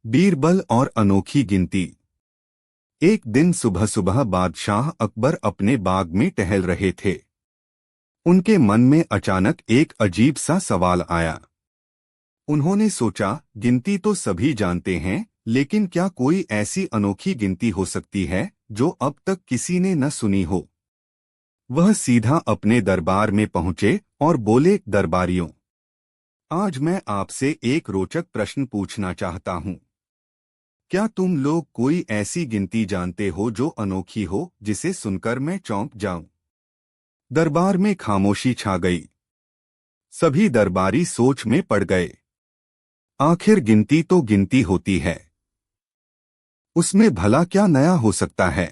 बीरबल और अनोखी गिनती। एक दिन सुबह सुबह बादशाह अकबर अपने बाग में टहल रहे थे। उनके मन में अचानक एक अजीब सा सवाल आया। उन्होंने सोचा, गिनती तो सभी जानते हैं, लेकिन क्या कोई ऐसी अनोखी गिनती हो सकती है जो अब तक किसी ने न सुनी हो। वह सीधा अपने दरबार में पहुंचे और बोले, दरबारियों, आज मैं आपसे एक रोचक प्रश्न पूछना चाहता हूं। क्या तुम लोग कोई ऐसी गिनती जानते हो जो अनोखी हो, जिसे सुनकर मैं चौंक जाऊं। दरबार में खामोशी छा गई। सभी दरबारी सोच में पड़ गए। आखिर गिनती तो गिनती होती है, उसमें भला क्या नया हो सकता है।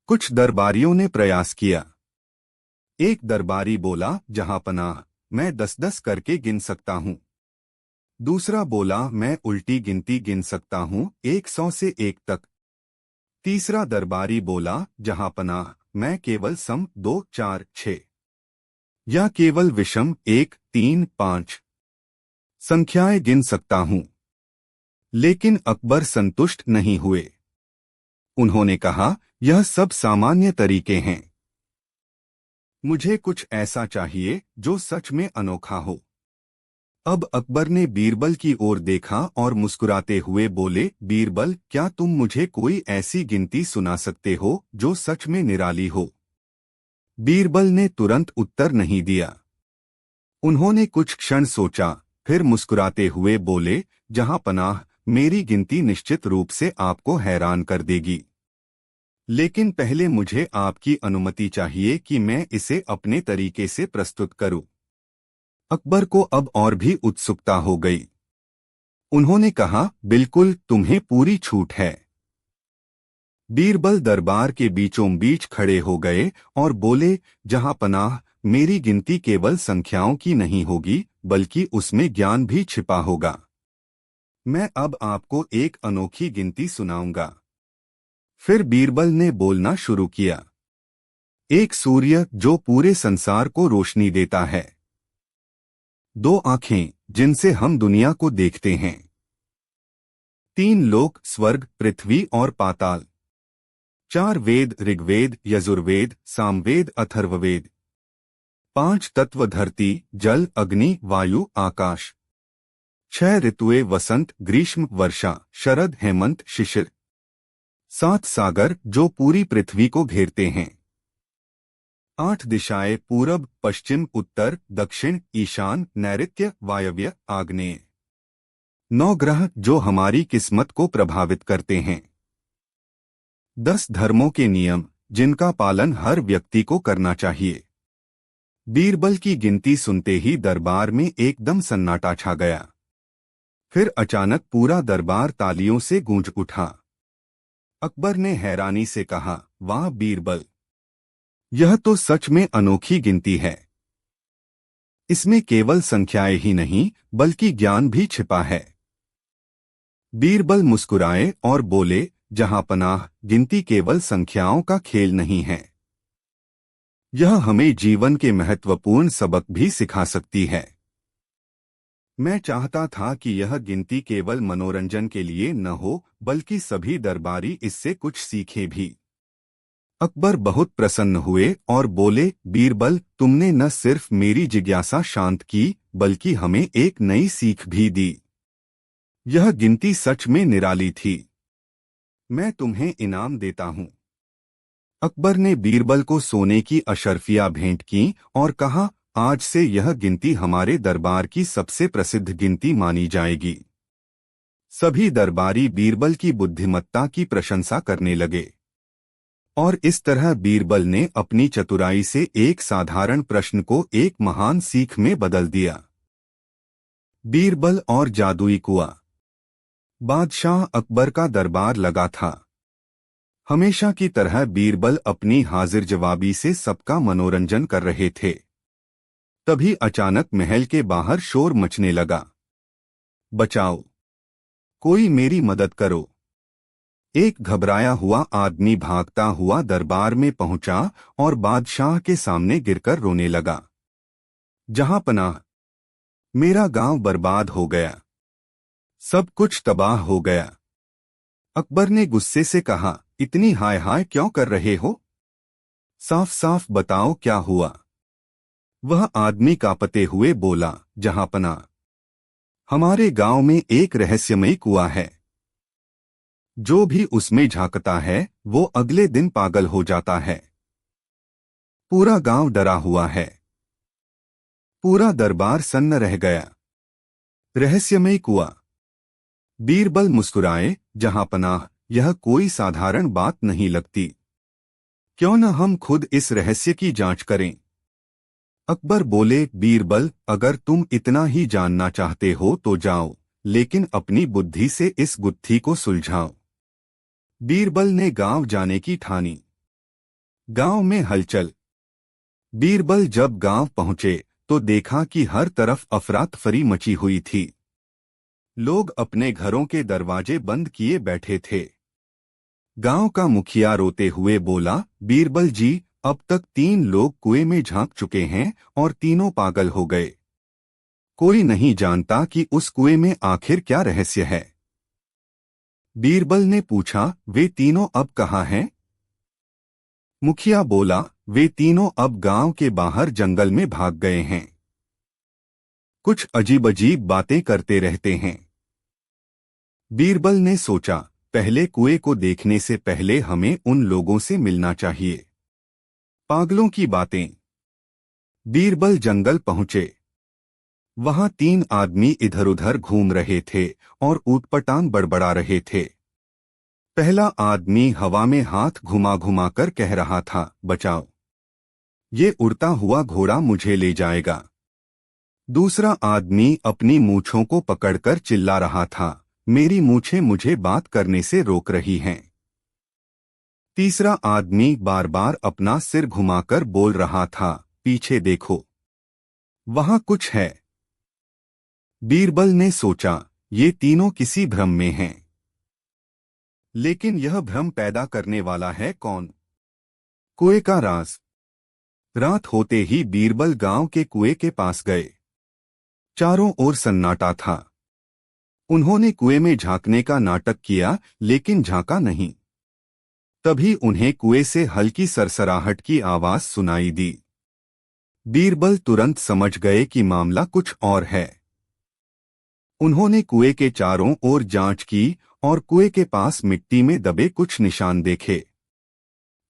कुछ दरबारियों ने प्रयास किया। एक दरबारी बोला, जहांपनाह, मैं 10-10 करके गिन सकता हूं। दूसरा बोला, मैं उल्टी गिनती गिन सकता हूं, 100 से 1 तक। तीसरा दरबारी बोला, जहांपनाह, मैं केवल सम 2, 4, 6 या केवल विषम 1, 3, 5 संख्याएं गिन सकता हूं। लेकिन अकबर संतुष्ट नहीं हुए। उन्होंने कहा, यह सब सामान्य तरीके हैं। मुझे कुछ ऐसा चाहिए जो सच में अनोखा हो। अब अकबर ने बीरबल की ओर देखा और मुस्कुराते हुए बोले, बीरबल, क्या तुम मुझे कोई ऐसी गिनती सुना सकते हो जो सच में निराली हो। बीरबल ने तुरंत उत्तर नहीं दिया। उन्होंने कुछ क्षण सोचा, फिर मुस्कुराते हुए बोले, जहांपनाह, मेरी गिनती निश्चित रूप से आपको हैरान कर देगी। लेकिन पहले मुझे आपकी अनुमति चाहिए कि मैं इसे अपने तरीके से प्रस्तुत करूं। अकबर को अब और भी उत्सुकता हो गई। उन्होंने कहा, बिल्कुल, तुम्हें पूरी छूट है। बीरबल दरबार के बीचों बीच खड़े हो गए और बोले, जहांपनाह, मेरी गिनती केवल संख्याओं की नहीं होगी, बल्कि उसमें ज्ञान भी छिपा होगा। मैं अब आपको एक अनोखी गिनती सुनाऊंगा। फिर बीरबल ने बोलना शुरू किया। एक सूर्य जो पूरे संसार को रोशनी देता है। 2 आंखें जिनसे हम दुनिया को देखते हैं। 3 लोक, स्वर्ग, पृथ्वी और पाताल। 4 वेद, ऋग्वेद, यजुर्वेद, सामवेद, अथर्ववेद। 5 तत्व, धरती, जल, अग्नि, वायु, आकाश। 6 ऋतुएं, वसंत, ग्रीष्म, वर्षा, शरद, हेमंत, शिशिर। 7 सागर जो पूरी पृथ्वी को घेरते हैं। 8 दिशाएं, पूरब, पश्चिम, उत्तर, दक्षिण, ईशान, नैऋत्य, वायव्य, आग्नेय। 9 ग्रह जो हमारी किस्मत को प्रभावित करते हैं। 10 धर्मों के नियम जिनका पालन हर व्यक्ति को करना चाहिए। बीरबल की गिनती सुनते ही दरबार में एकदम सन्नाटा छा गया। फिर अचानक पूरा दरबार तालियों से गूंज उठा। अकबर ने हैरानी से कहा, वाह बीरबल, यह तो सच में अनोखी गिनती है। इसमें केवल संख्याएं ही नहीं, बल्कि ज्ञान भी छिपा है। बीरबल मुस्कुराए और बोले, जहांपनाह, गिनती केवल संख्याओं का खेल नहीं है। यह हमें जीवन के महत्वपूर्ण सबक भी सिखा सकती है। मैं चाहता था कि यह गिनती केवल मनोरंजन के लिए न हो, बल्कि सभी दरबारी इससे कुछ सीखें भी। अकबर बहुत प्रसन्न हुए और बोले, बीरबल, तुमने न सिर्फ मेरी जिज्ञासा शांत की, बल्कि हमें एक नई सीख भी दी। यह गिनती सच में निराली थी। मैं तुम्हें इनाम देता हूं। अकबर ने बीरबल को सोने की अशर्फियां भेंट की और कहा, आज से यह गिनती हमारे दरबार की सबसे प्रसिद्ध गिनती मानी जाएगी। सभी दरबारी बीरबल की बुद्धिमत्ता की प्रशंसा करने लगे। और इस तरह बीरबल ने अपनी चतुराई से एक साधारण प्रश्न को एक महान सीख में बदल दिया। बीरबल और जादुई कुआं। बादशाह अकबर का दरबार लगा था। हमेशा की तरह बीरबल अपनी हाजिर जवाबी से सबका मनोरंजन कर रहे थे। तभी अचानक महल के बाहर शोर मचने लगा। बचाओ, कोई मेरी मदद करो। एक घबराया हुआ आदमी भागता हुआ दरबार में पहुंचा और बादशाह के सामने गिरकर रोने लगा। जहांपनाह, मेरा गांव बर्बाद हो गया। सब कुछ तबाह हो गया। अकबर ने गुस्से से कहा, इतनी हाय हाय क्यों कर रहे हो? साफ साफ बताओ क्या हुआ। वह आदमी कांपते हुए बोला, जहांपना, हमारे गांव में एक रहस्यमयी कुआं है। जो भी उसमें झांकता है वो अगले दिन पागल हो जाता है। पूरा गांव डरा हुआ है। पूरा दरबार सन्न रह गया। रहस्यमयी कुआं। बीरबल मुस्कुराए, जहांपनाह, यह कोई साधारण बात नहीं लगती। क्यों न हम खुद इस रहस्य की जांच करें? अकबर बोले, बीरबल, अगर तुम इतना ही जानना चाहते हो तो जाओ, लेकिन अपनी बुद्धि से इस गुत्थी को सुलझाओ। बीरबल ने गांव जाने की ठानी। गांव में हलचल। बीरबल जब गांव पहुंचे तो देखा कि हर तरफ अफरा-तफरी मची हुई थी। लोग अपने घरों के दरवाजे बंद किए बैठे थे। गांव का मुखिया रोते हुए बोला, बीरबल जी, अब तक 3 लोग कुएं में झांक चुके हैं और तीनों पागल हो गए। कोई नहीं जानता कि उस कुएं में आखिर क्या रहस्य है। बीरबल ने पूछा, वे तीनों अब कहाँ हैं? मुखिया बोला, वे तीनों अब गांव के बाहर जंगल में भाग गए हैं। कुछ अजीब अजीब बातें करते रहते हैं। बीरबल ने सोचा, पहले कुएं को देखने से पहले हमें उन लोगों से मिलना चाहिए। पागलों की बातें। बीरबल जंगल पहुंचे। वहां 3 आदमी इधर उधर घूम रहे थे और ऊटपटांग बड़बड़ा रहे थे। पहला आदमी हवा में हाथ घुमा घुमा कर कह रहा था, बचाओ, ये उड़ता हुआ घोड़ा मुझे ले जाएगा। दूसरा आदमी अपनी मूंछों को पकड़कर चिल्ला रहा था, मेरी मूंछें मुझे बात करने से रोक रही हैं। तीसरा आदमी बार बार अपना सिर घुमाकर बोल रहा था, पीछे देखो, वहां कुछ है। बीरबल ने सोचा, ये तीनों किसी भ्रम में हैं। लेकिन यह भ्रम पैदा करने वाला है कौन? कुएं का राज। रात होते ही बीरबल गांव के कुएं के पास गए। चारों ओर सन्नाटा था। उन्होंने कुएं में झांकने का नाटक किया, लेकिन झांका नहीं। तभी उन्हें कुएं से हल्की सरसराहट की आवाज सुनाई दी। बीरबल तुरंत समझ गए कि मामला कुछ और है। उन्होंने कुएं के चारों ओर जांच की और कुएं के पास मिट्टी में दबे कुछ निशान देखे।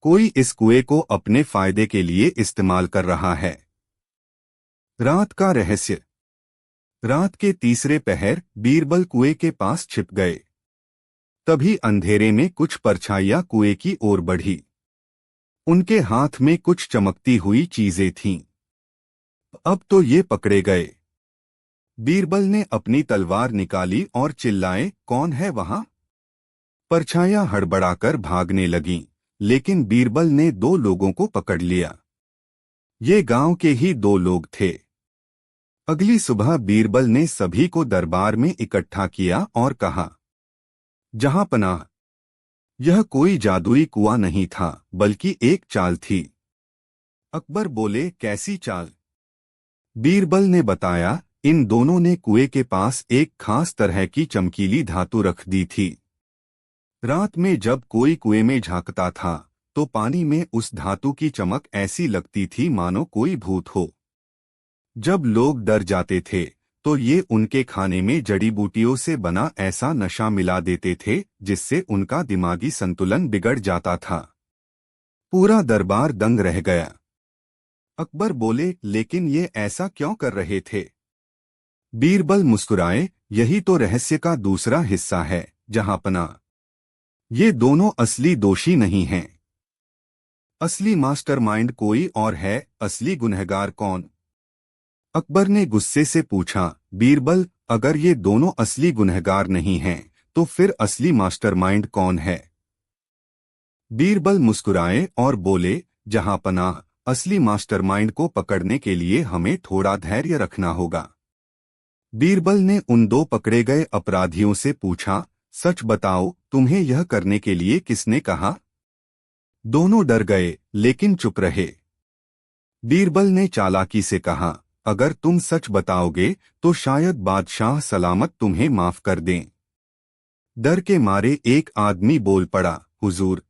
कोई इस कुएं को अपने फायदे के लिए इस्तेमाल कर रहा है। रात का रहस्य। रात के तीसरे पहर बीरबल कुएं के पास छिप गए। तभी अंधेरे में कुछ परछाइयां कुएं की ओर बढ़ी। उनके हाथ में कुछ चमकती हुई चीजें थीं। अब तो ये पकड़े गए। बीरबल ने अपनी तलवार निकाली और चिल्लाए, कौन है वहां? परछाइयां हड़बड़ाकर भागने लगीं, लेकिन बीरबल ने 2 लोगों को पकड़ लिया। ये गांव के ही 2 लोग थे। अगली सुबह बीरबल ने सभी को दरबार में इकट्ठा किया और कहा, जहांपनाह, यह कोई जादुई कुआं नहीं था, बल्कि एक चाल थी। अकबर बोले, कैसी चाल? बीरबल ने बताया, इन दोनों ने कुएं के पास एक खास तरह की चमकीली धातु रख दी थी। रात में जब कोई कुएं में झांकता था तो पानी में उस धातु की चमक ऐसी लगती थी मानो कोई भूत हो। जब लोग डर जाते थे तो ये उनके खाने में जड़ी बूटियों से बना ऐसा नशा मिला देते थे जिससे उनका दिमागी संतुलन बिगड़ जाता था। पूरा दरबार दंग रह गया। अकबर बोले, लेकिन ये ऐसा क्यों कर रहे थे? बीरबल मुस्कुराए, यही तो रहस्य का दूसरा हिस्सा है, जहांपनाह। ये दोनों असली दोषी नहीं हैं। असली मास्टरमाइंड कोई और है। असली गुनहगार कौन? अकबर ने गुस्से से पूछा, बीरबल, अगर ये दोनों असली गुनहगार नहीं हैं तो फिर असली मास्टरमाइंड कौन है? बीरबल मुस्कुराए और बोले, जहांपनाह, असली मास्टरमाइंड को पकड़ने के लिए हमें थोड़ा धैर्य रखना होगा। बीरबल ने उन 2 पकड़े गए अपराधियों से पूछा, सच बताओ, तुम्हें यह करने के लिए किसने कहा? दोनों डर गए, लेकिन चुप रहे। बीरबल ने चालाकी से कहा, अगर तुम सच बताओगे तो शायद बादशाह सलामत तुम्हें माफ कर दें। डर के मारे एक आदमी बोल पड़ा, हुजूर,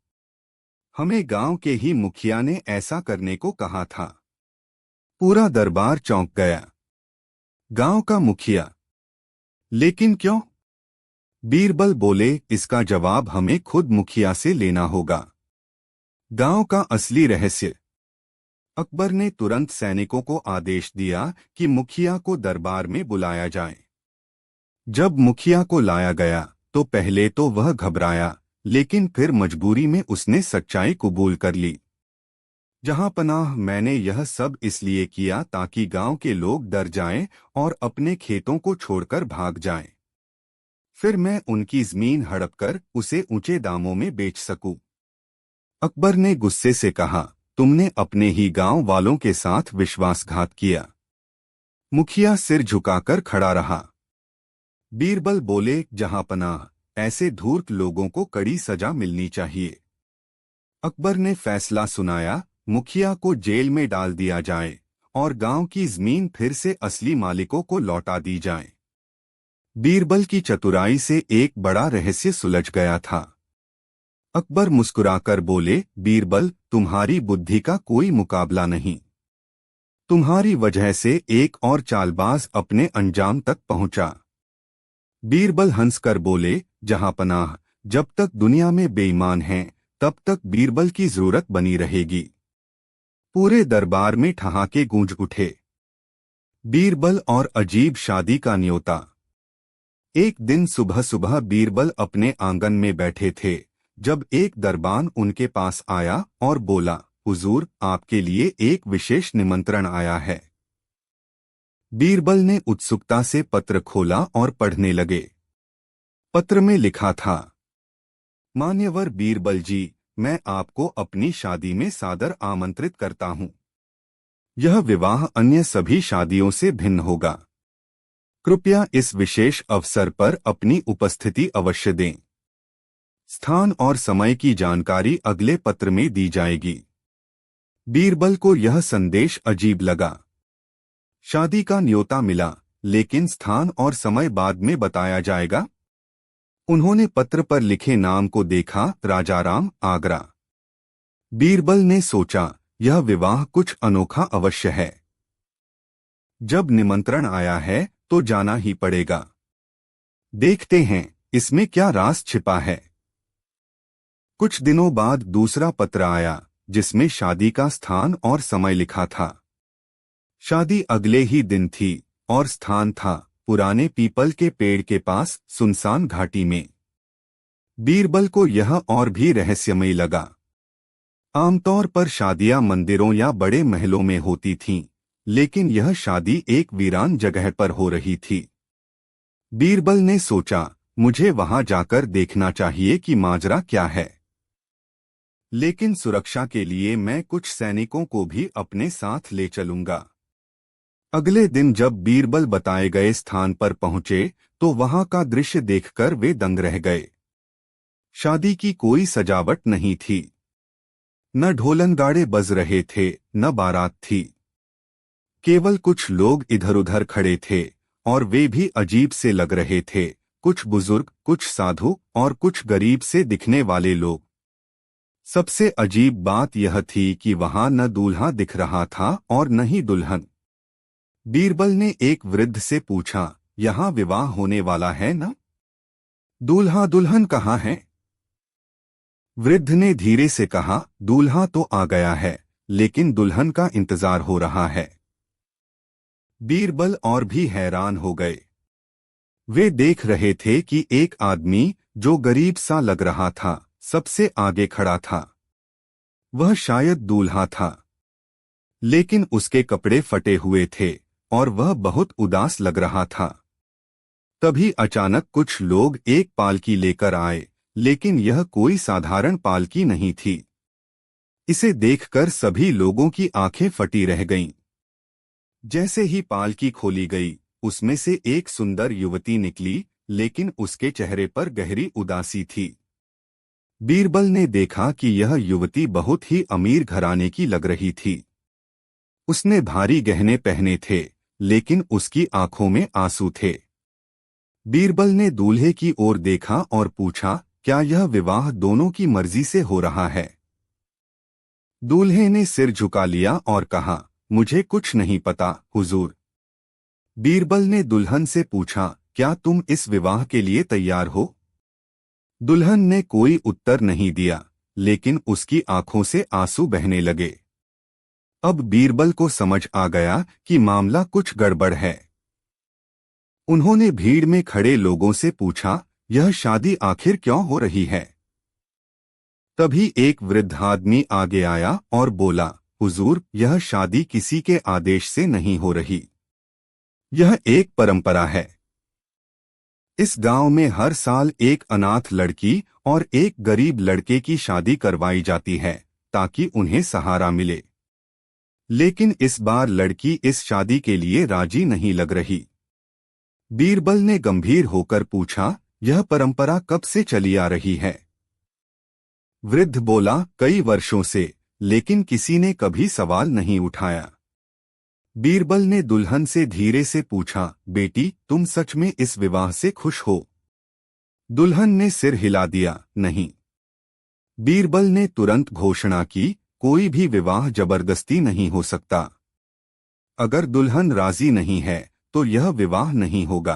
हमें गांव के ही मुखिया ने ऐसा करने को कहा था। पूरा दरबार चौंक गया। गांव का मुखिया? लेकिन क्यों? बीरबल बोले, इसका जवाब हमें खुद मुखिया से लेना होगा। गांव का असली रहस्य। अकबर ने तुरंत सैनिकों को आदेश दिया कि मुखिया को दरबार में बुलाया जाए। जब मुखिया को लाया गया तो पहले तो वह घबराया, लेकिन फिर मजबूरी में उसने सच्चाई कबूल कर ली। जहां पनाह, मैंने यह सब इसलिए किया ताकि गांव के लोग डर जाएं और अपने खेतों को छोड़कर भाग जाएं। फिर मैं उनकी जमीन हड़पकर उसे ऊंचे दामों में बेच सकूं। अकबर ने गुस्से से कहा, तुमने अपने ही गांव वालों के साथ विश्वासघात किया। मुखिया सिर झुकाकर खड़ा रहा। बीरबल बोले, जहां पनाह, ऐसे धूर्त लोगों को कड़ी सजा मिलनी चाहिए। अकबर ने फैसला सुनाया, मुखिया को जेल में डाल दिया जाए और गांव की जमीन फिर से असली मालिकों को लौटा दी जाए। बीरबल की चतुराई से एक बड़ा रहस्य सुलझ गया था। अकबर मुस्कुराकर बोले, बीरबल, तुम्हारी बुद्धि का कोई मुकाबला नहीं। तुम्हारी वजह से एक और चालबाज अपने अंजाम तक पहुंचा। बीरबल हंसकर बोले, जहां पनाह, जब तक दुनिया में बेईमान हैं, तब तक बीरबल की जरूरत बनी रहेगी। पूरे दरबार में ठहाके गूंज उठे। बीरबल और अजीब शादी का न्योता। एक दिन सुबह सुबह बीरबल अपने आंगन में बैठे थे, जब एक दरबान उनके पास आया और बोला, हुजूर, आपके लिए एक विशेष निमंत्रण आया है। बीरबल ने उत्सुकता से पत्र खोला और पढ़ने लगे। पत्र में लिखा था, मान्यवर बीरबल जी, मैं आपको अपनी शादी में सादर आमंत्रित करता हूं। यह विवाह अन्य सभी शादियों से भिन्न होगा। कृपया इस विशेष अवसर पर अपनी उपस्थिति अवश्य दें। स्थान और समय की जानकारी अगले पत्र में दी जाएगी। बीरबल को यह संदेश अजीब लगा। शादी का न्योता मिला, लेकिन स्थान और समय बाद में बताया जाएगा। उन्होंने पत्र पर लिखे नाम को देखा, राजाराम, आगरा। बीरबल ने सोचा, यह विवाह कुछ अनोखा अवश्य है। जब निमंत्रण आया है तो जाना ही पड़ेगा। देखते हैं इसमें क्या राज छिपा है। कुछ दिनों बाद दूसरा पत्र आया, जिसमें शादी का स्थान और समय लिखा था। शादी अगले ही दिन थी और स्थान था पुराने पीपल के पेड़ के पास सुनसान घाटी में। बीरबल को यह और भी रहस्यमय लगा। आमतौर पर शादियां मंदिरों या बड़े महलों में होती थीं, लेकिन यह शादी एक वीरान जगह पर हो रही थी। बीरबल ने सोचा, मुझे वहां जाकर देखना चाहिए कि माजरा क्या है। लेकिन सुरक्षा के लिए मैं कुछ सैनिकों को भी अपने साथ ले चलूंगा। अगले दिन जब बीरबल बताए गए स्थान पर पहुंचे तो वहां का दृश्य देखकर वे दंग रह गए। शादी की कोई सजावट नहीं थी। न ढोलन गाड़े बज रहे थे, न बारात थी। केवल कुछ लोग इधर उधर खड़े थे और वे भी अजीब से लग रहे थे, कुछ बुजुर्ग, कुछ साधु और कुछ गरीब से दिखने वाले लोग। सबसे अजीब बात यह थी कि वहां न दूल्हा दिख रहा था और न ही दुल्हन। बीरबल ने एक वृद्ध से पूछा, यहाँ विवाह होने वाला है न? दूल्हा दुल्हन कहाँ है? वृद्ध ने धीरे से कहा, दूल्हा तो आ गया है, लेकिन दुल्हन का इंतजार हो रहा है। बीरबल और भी हैरान हो गए। वे देख रहे थे कि एक आदमी, जो गरीब सा लग रहा था, सबसे आगे खड़ा था। वह शायद दूल्हा था, लेकिन उसके कपड़े फटे हुए थे और वह बहुत उदास लग रहा था। तभी अचानक कुछ लोग एक पालकी लेकर आए, लेकिन यह कोई साधारण पालकी नहीं थी। इसे देखकर सभी लोगों की आंखें फटी रह गईं। जैसे ही पालकी खोली गई, उसमें से एक सुंदर युवती निकली, लेकिन उसके चेहरे पर गहरी उदासी थी। बीरबल ने देखा कि यह युवती बहुत ही अमीर घराने की लग रही थी। उसने भारी गहने पहने थे, लेकिन उसकी आंखों में आंसू थे। बीरबल ने दूल्हे की ओर देखा और पूछा, क्या यह विवाह दोनों की मर्जी से हो रहा है? दूल्हे ने सिर झुका लिया और कहा, मुझे कुछ नहीं पता हुजूर। बीरबल ने दुल्हन से पूछा, क्या तुम इस विवाह के लिए तैयार हो? दुल्हन ने कोई उत्तर नहीं दिया, लेकिन उसकी आंखों से आंसू बहने लगे। अब बीरबल को समझ आ गया कि मामला कुछ गड़बड़ है। उन्होंने भीड़ में खड़े लोगों से पूछा, यह शादी आखिर क्यों हो रही है? तभी एक वृद्ध आदमी आगे आया और बोला, हुजूर, यह शादी किसी के आदेश से नहीं हो रही। यह एक परंपरा है। इस गांव में हर साल एक अनाथ लड़की और एक गरीब लड़के की शादी करवाई जाती है ताकि उन्हें सहारा मिले। लेकिन इस बार लड़की इस शादी के लिए राजी नहीं लग रही। बीरबल ने गंभीर होकर पूछा, यह परंपरा कब से चली आ रही है? वृद्ध बोला, कई वर्षों से, लेकिन किसी ने कभी सवाल नहीं उठाया। बीरबल ने दुल्हन से धीरे से पूछा, बेटी, तुम सच में इस विवाह से खुश हो? दुल्हन ने सिर हिला दिया, नहीं। बीरबल ने तुरंत घोषणा की, कोई भी विवाह जबरदस्ती नहीं हो सकता। अगर दुल्हन राजी नहीं है तो यह विवाह नहीं होगा।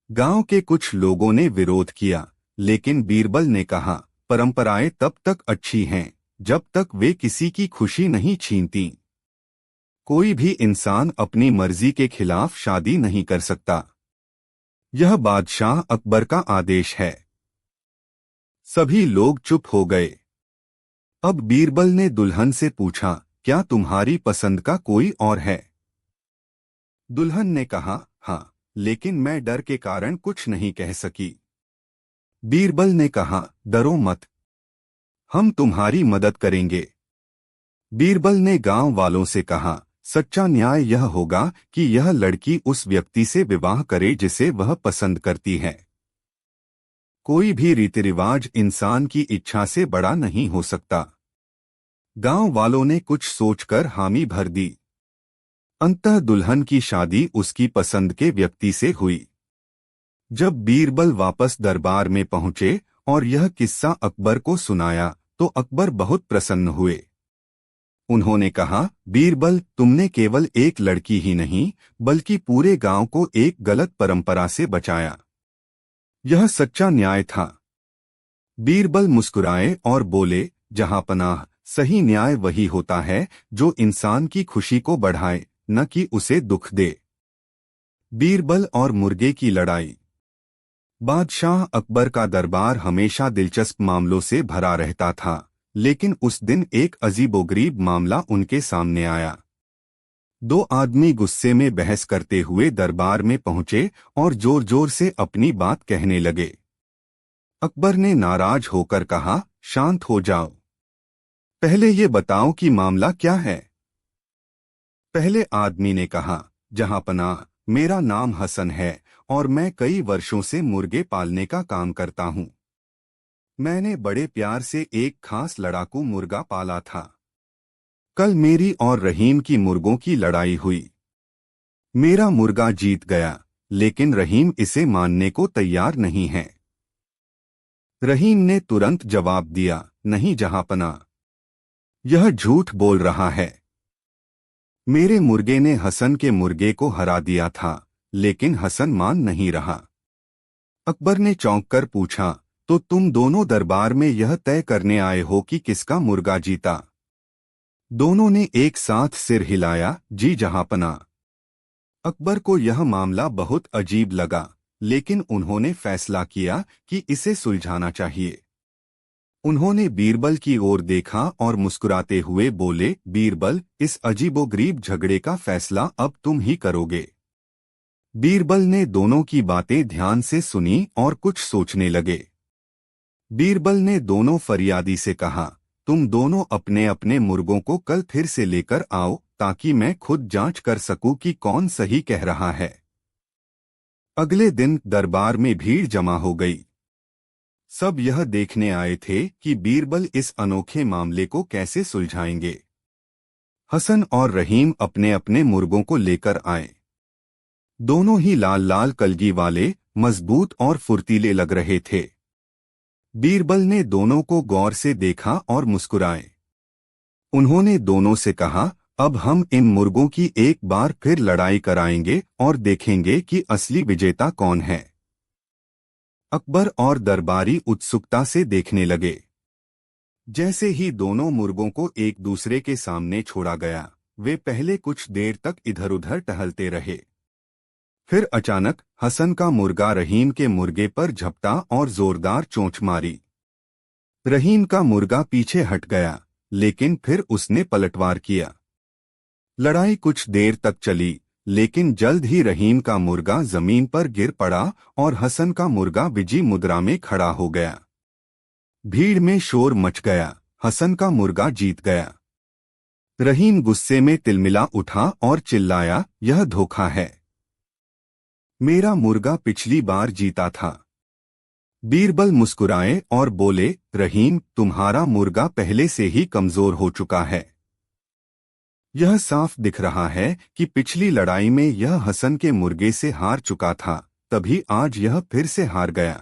गांव के कुछ लोगों ने विरोध किया, लेकिन बीरबल ने कहा, परंपराएं तब तक अच्छी हैं जब तक वे किसी की खुशी नहीं छीनती। कोई भी इंसान अपनी मर्जी के खिलाफ शादी नहीं कर सकता। यह बादशाह अकबर का आदेश है। सभी लोग चुप हो गए। अब बीरबल ने दुल्हन से पूछा, क्या तुम्हारी पसंद का कोई और है? दुल्हन ने कहा, हाँ, लेकिन मैं डर के कारण कुछ नहीं कह सकी। बीरबल ने कहा, डरो मत, हम तुम्हारी मदद करेंगे। बीरबल ने गांव वालों से कहा, सच्चा न्याय यह होगा कि यह लड़की उस व्यक्ति से विवाह करे जिसे वह पसंद करती है। कोई भी रीति रिवाज इंसान की इच्छा से बड़ा नहीं हो सकता। गांव वालों ने कुछ सोचकर हामी भर दी। अंततः दुल्हन की शादी उसकी पसंद के व्यक्ति से हुई। जब बीरबल वापस दरबार में पहुंचे और यह किस्सा अकबर को सुनाया तो अकबर बहुत प्रसन्न हुए। उन्होंने कहा, बीरबल, तुमने केवल एक लड़की ही नहीं बल्कि पूरे गांव को एक गलत परंपरा से बचाया। यह सच्चा न्याय था। बीरबल मुस्कुराए और बोले, जहांपनाह, सही न्याय वही होता है जो इंसान की खुशी को बढ़ाए, न कि उसे दुख दे। बीरबल और मुर्गे की लड़ाई। बादशाह अकबर का दरबार हमेशा दिलचस्प मामलों से भरा रहता था, लेकिन उस दिन एक अजीबोगरीब मामला उनके सामने आया। दो आदमी गुस्से में बहस करते हुए दरबार में पहुंचे और जोर जोर से अपनी बात कहने लगे। अकबर ने नाराज होकर कहा, शांत हो जाओ। पहले ये बताओ कि मामला क्या है। पहले आदमी ने कहा, जहांपनाह, मेरा नाम हसन है और मैं कई वर्षों से मुर्गे पालने का काम करता हूं। मैंने बड़े प्यार से एक खास लड़ाकू मुर्गा पाला था। कल मेरी और रहीम की मुर्गों की लड़ाई हुई। मेरा मुर्गा जीत गया, लेकिन रहीम इसे मानने को तैयार नहीं है। रहीम ने तुरंत जवाब दिया, नहीं जहांपनाह, यह झूठ बोल रहा है। मेरे मुर्गे ने हसन के मुर्गे को हरा दिया था, लेकिन हसन मान नहीं रहा। अकबर ने चौंक कर पूछा, तो तुम दोनों दरबार में यह तय करने आए हो कि किसका मुर्गा जीता? दोनों ने एक साथ सिर हिलाया, जी जहांपनाह। अकबर को यह मामला बहुत अजीब लगा, लेकिन उन्होंने फैसला किया कि इसे सुलझाना चाहिए। उन्होंने बीरबल की ओर देखा और मुस्कुराते हुए बोले, बीरबल, इस अजीबोगरीब झगड़े का फैसला अब तुम ही करोगे। बीरबल ने दोनों की बातें ध्यान से सुनी और कुछ सोचने लगे। बीरबल ने दोनों फरियादी से कहा, तुम दोनों अपने अपने मुर्गों को कल फिर से लेकर आओ ताकि मैं खुद जांच कर सकूं कि कौन सही कह रहा है। अगले दिन दरबार में भीड़ जमा हो गई। सब यह देखने आए थे कि बीरबल इस अनोखे मामले को कैसे सुलझाएंगे। हसन और रहीम अपने अपने मुर्गों को लेकर आए। दोनों ही लाल लाल कलगी वाले, मजबूत और फुर्तीले लग रहे थे। बीरबल ने दोनों को गौर से देखा और मुस्कुराए। उन्होंने दोनों से कहा, अब हम इन मुर्गों की एक बार फिर लड़ाई कराएंगे और देखेंगे कि असली विजेता कौन है। अकबर और दरबारी उत्सुकता से देखने लगे। जैसे ही दोनों मुर्गों को एक दूसरे के सामने छोड़ा गया, वे पहले कुछ देर तक इधर उधर टहलते रहे। फिर अचानक हसन का मुर्गा रहीम के मुर्गे पर झपटा और जोरदार चोंच मारी। रहीम का मुर्गा पीछे हट गया, लेकिन फिर उसने पलटवार किया। लड़ाई कुछ देर तक चली, लेकिन जल्द ही रहीम का मुर्गा जमीन पर गिर पड़ा और हसन का मुर्गा विजयी मुद्रा में खड़ा हो गया। भीड़ में शोर मच गया, हसन का मुर्गा जीत गया। रहीम गुस्से में तिलमिला उठा और चिल्लाया, यह धोखा है। मेरा मुर्गा पिछली बार जीता था। बीरबल मुस्कुराए और बोले, रहीम, तुम्हारा मुर्गा पहले से ही कमजोर हो चुका है। यह साफ दिख रहा है कि पिछली लड़ाई में यह हसन के मुर्गे से हार चुका था, तभी आज यह फिर से हार गया।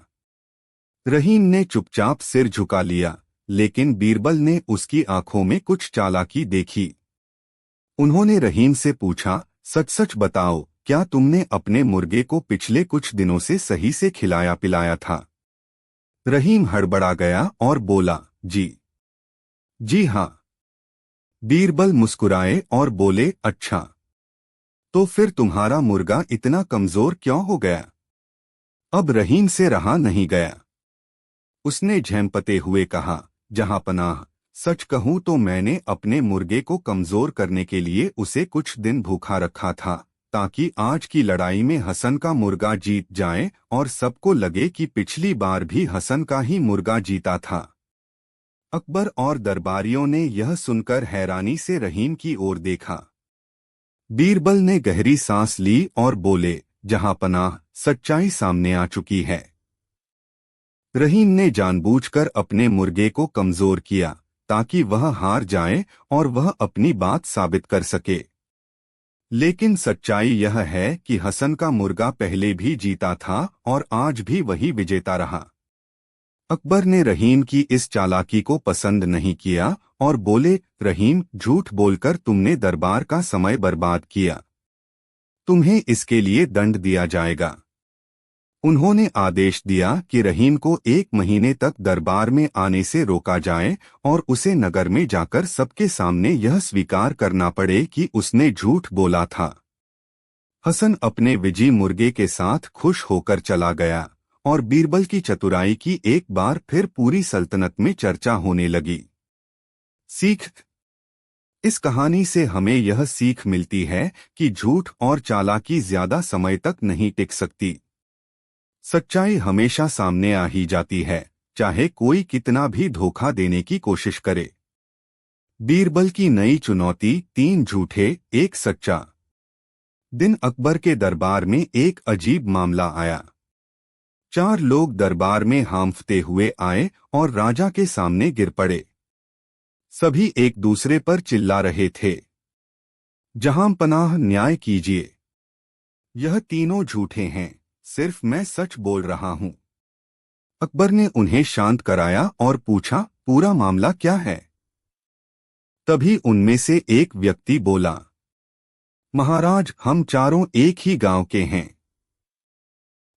रहीम ने चुपचाप सिर झुका लिया, लेकिन बीरबल ने उसकी आंखों में कुछ चालाकी देखी। उन्होंने रहीम से पूछा, सच सच बताओ, क्या तुमने अपने मुर्गे को पिछले कुछ दिनों से सही से खिलाया पिलाया था? रहीम हड़बड़ा गया और बोला, जी हाँ। बीरबल मुस्कुराए और बोले, अच्छा, तो फिर तुम्हारा मुर्गा इतना कमजोर क्यों हो गया? अब रहीम से रहा नहीं गया। उसने झेंपते हुए कहा, जहां पनाह, सच कहूं तो मैंने अपने मुर्गे को कमजोर करने के लिए उसे कुछ दिन भूखा रखा था, ताकि आज की लड़ाई में हसन का मुर्गा जीत जाए और सबको लगे कि पिछली बार भी हसन का ही मुर्गा जीता था। अकबर और दरबारियों ने यह सुनकर हैरानी से रहीम की ओर देखा। बीरबल ने गहरी सांस ली और बोले, जहां पनाह, सच्चाई सामने आ चुकी है। रहीम ने जानबूझकर अपने मुर्गे को कमजोर किया, ताकि वह हार जाए और वह अपनी बात साबित कर सके। लेकिन सच्चाई यह है कि हसन का मुर्गा पहले भी जीता था और आज भी वही विजेता रहा। अकबर ने रहीम की इस चालाकी को पसंद नहीं किया और बोले, रहीम, झूठ बोलकर तुमने दरबार का समय बर्बाद किया। तुम्हें इसके लिए दंड दिया जाएगा। उन्होंने आदेश दिया कि रहीम को 1 महीने तक दरबार में आने से रोका जाए और उसे नगर में जाकर सबके सामने यह स्वीकार करना पड़े कि उसने झूठ बोला था। हसन अपने विजयी मुर्गे के साथ खुश होकर चला गया और बीरबल की चतुराई की एक बार फिर पूरी सल्तनत में चर्चा होने लगी। सीख। इस कहानी से हमें यह सीख मिलती है कि झूठ और चालाकी ज्यादा समय तक नहीं टिक सकती। सच्चाई हमेशा सामने आ ही जाती है, चाहे कोई कितना भी धोखा देने की कोशिश करे। बीरबल की नई चुनौती, 3 झूठे, 1 सच्चा। दिन अकबर के दरबार में एक अजीब मामला आया। 4 लोग दरबार में हांफते हुए आए और राजा के सामने गिर पड़े। सभी एक दूसरे पर चिल्ला रहे थे, जहां पनाह, न्याय कीजिए। यह तीनों झूठे हैं, सिर्फ मैं सच बोल रहा हूं। अकबर ने उन्हें शांत कराया और पूछा, पूरा मामला क्या है? तभी उनमें से एक व्यक्ति बोला, महाराज, हम चारों एक ही गांव के हैं।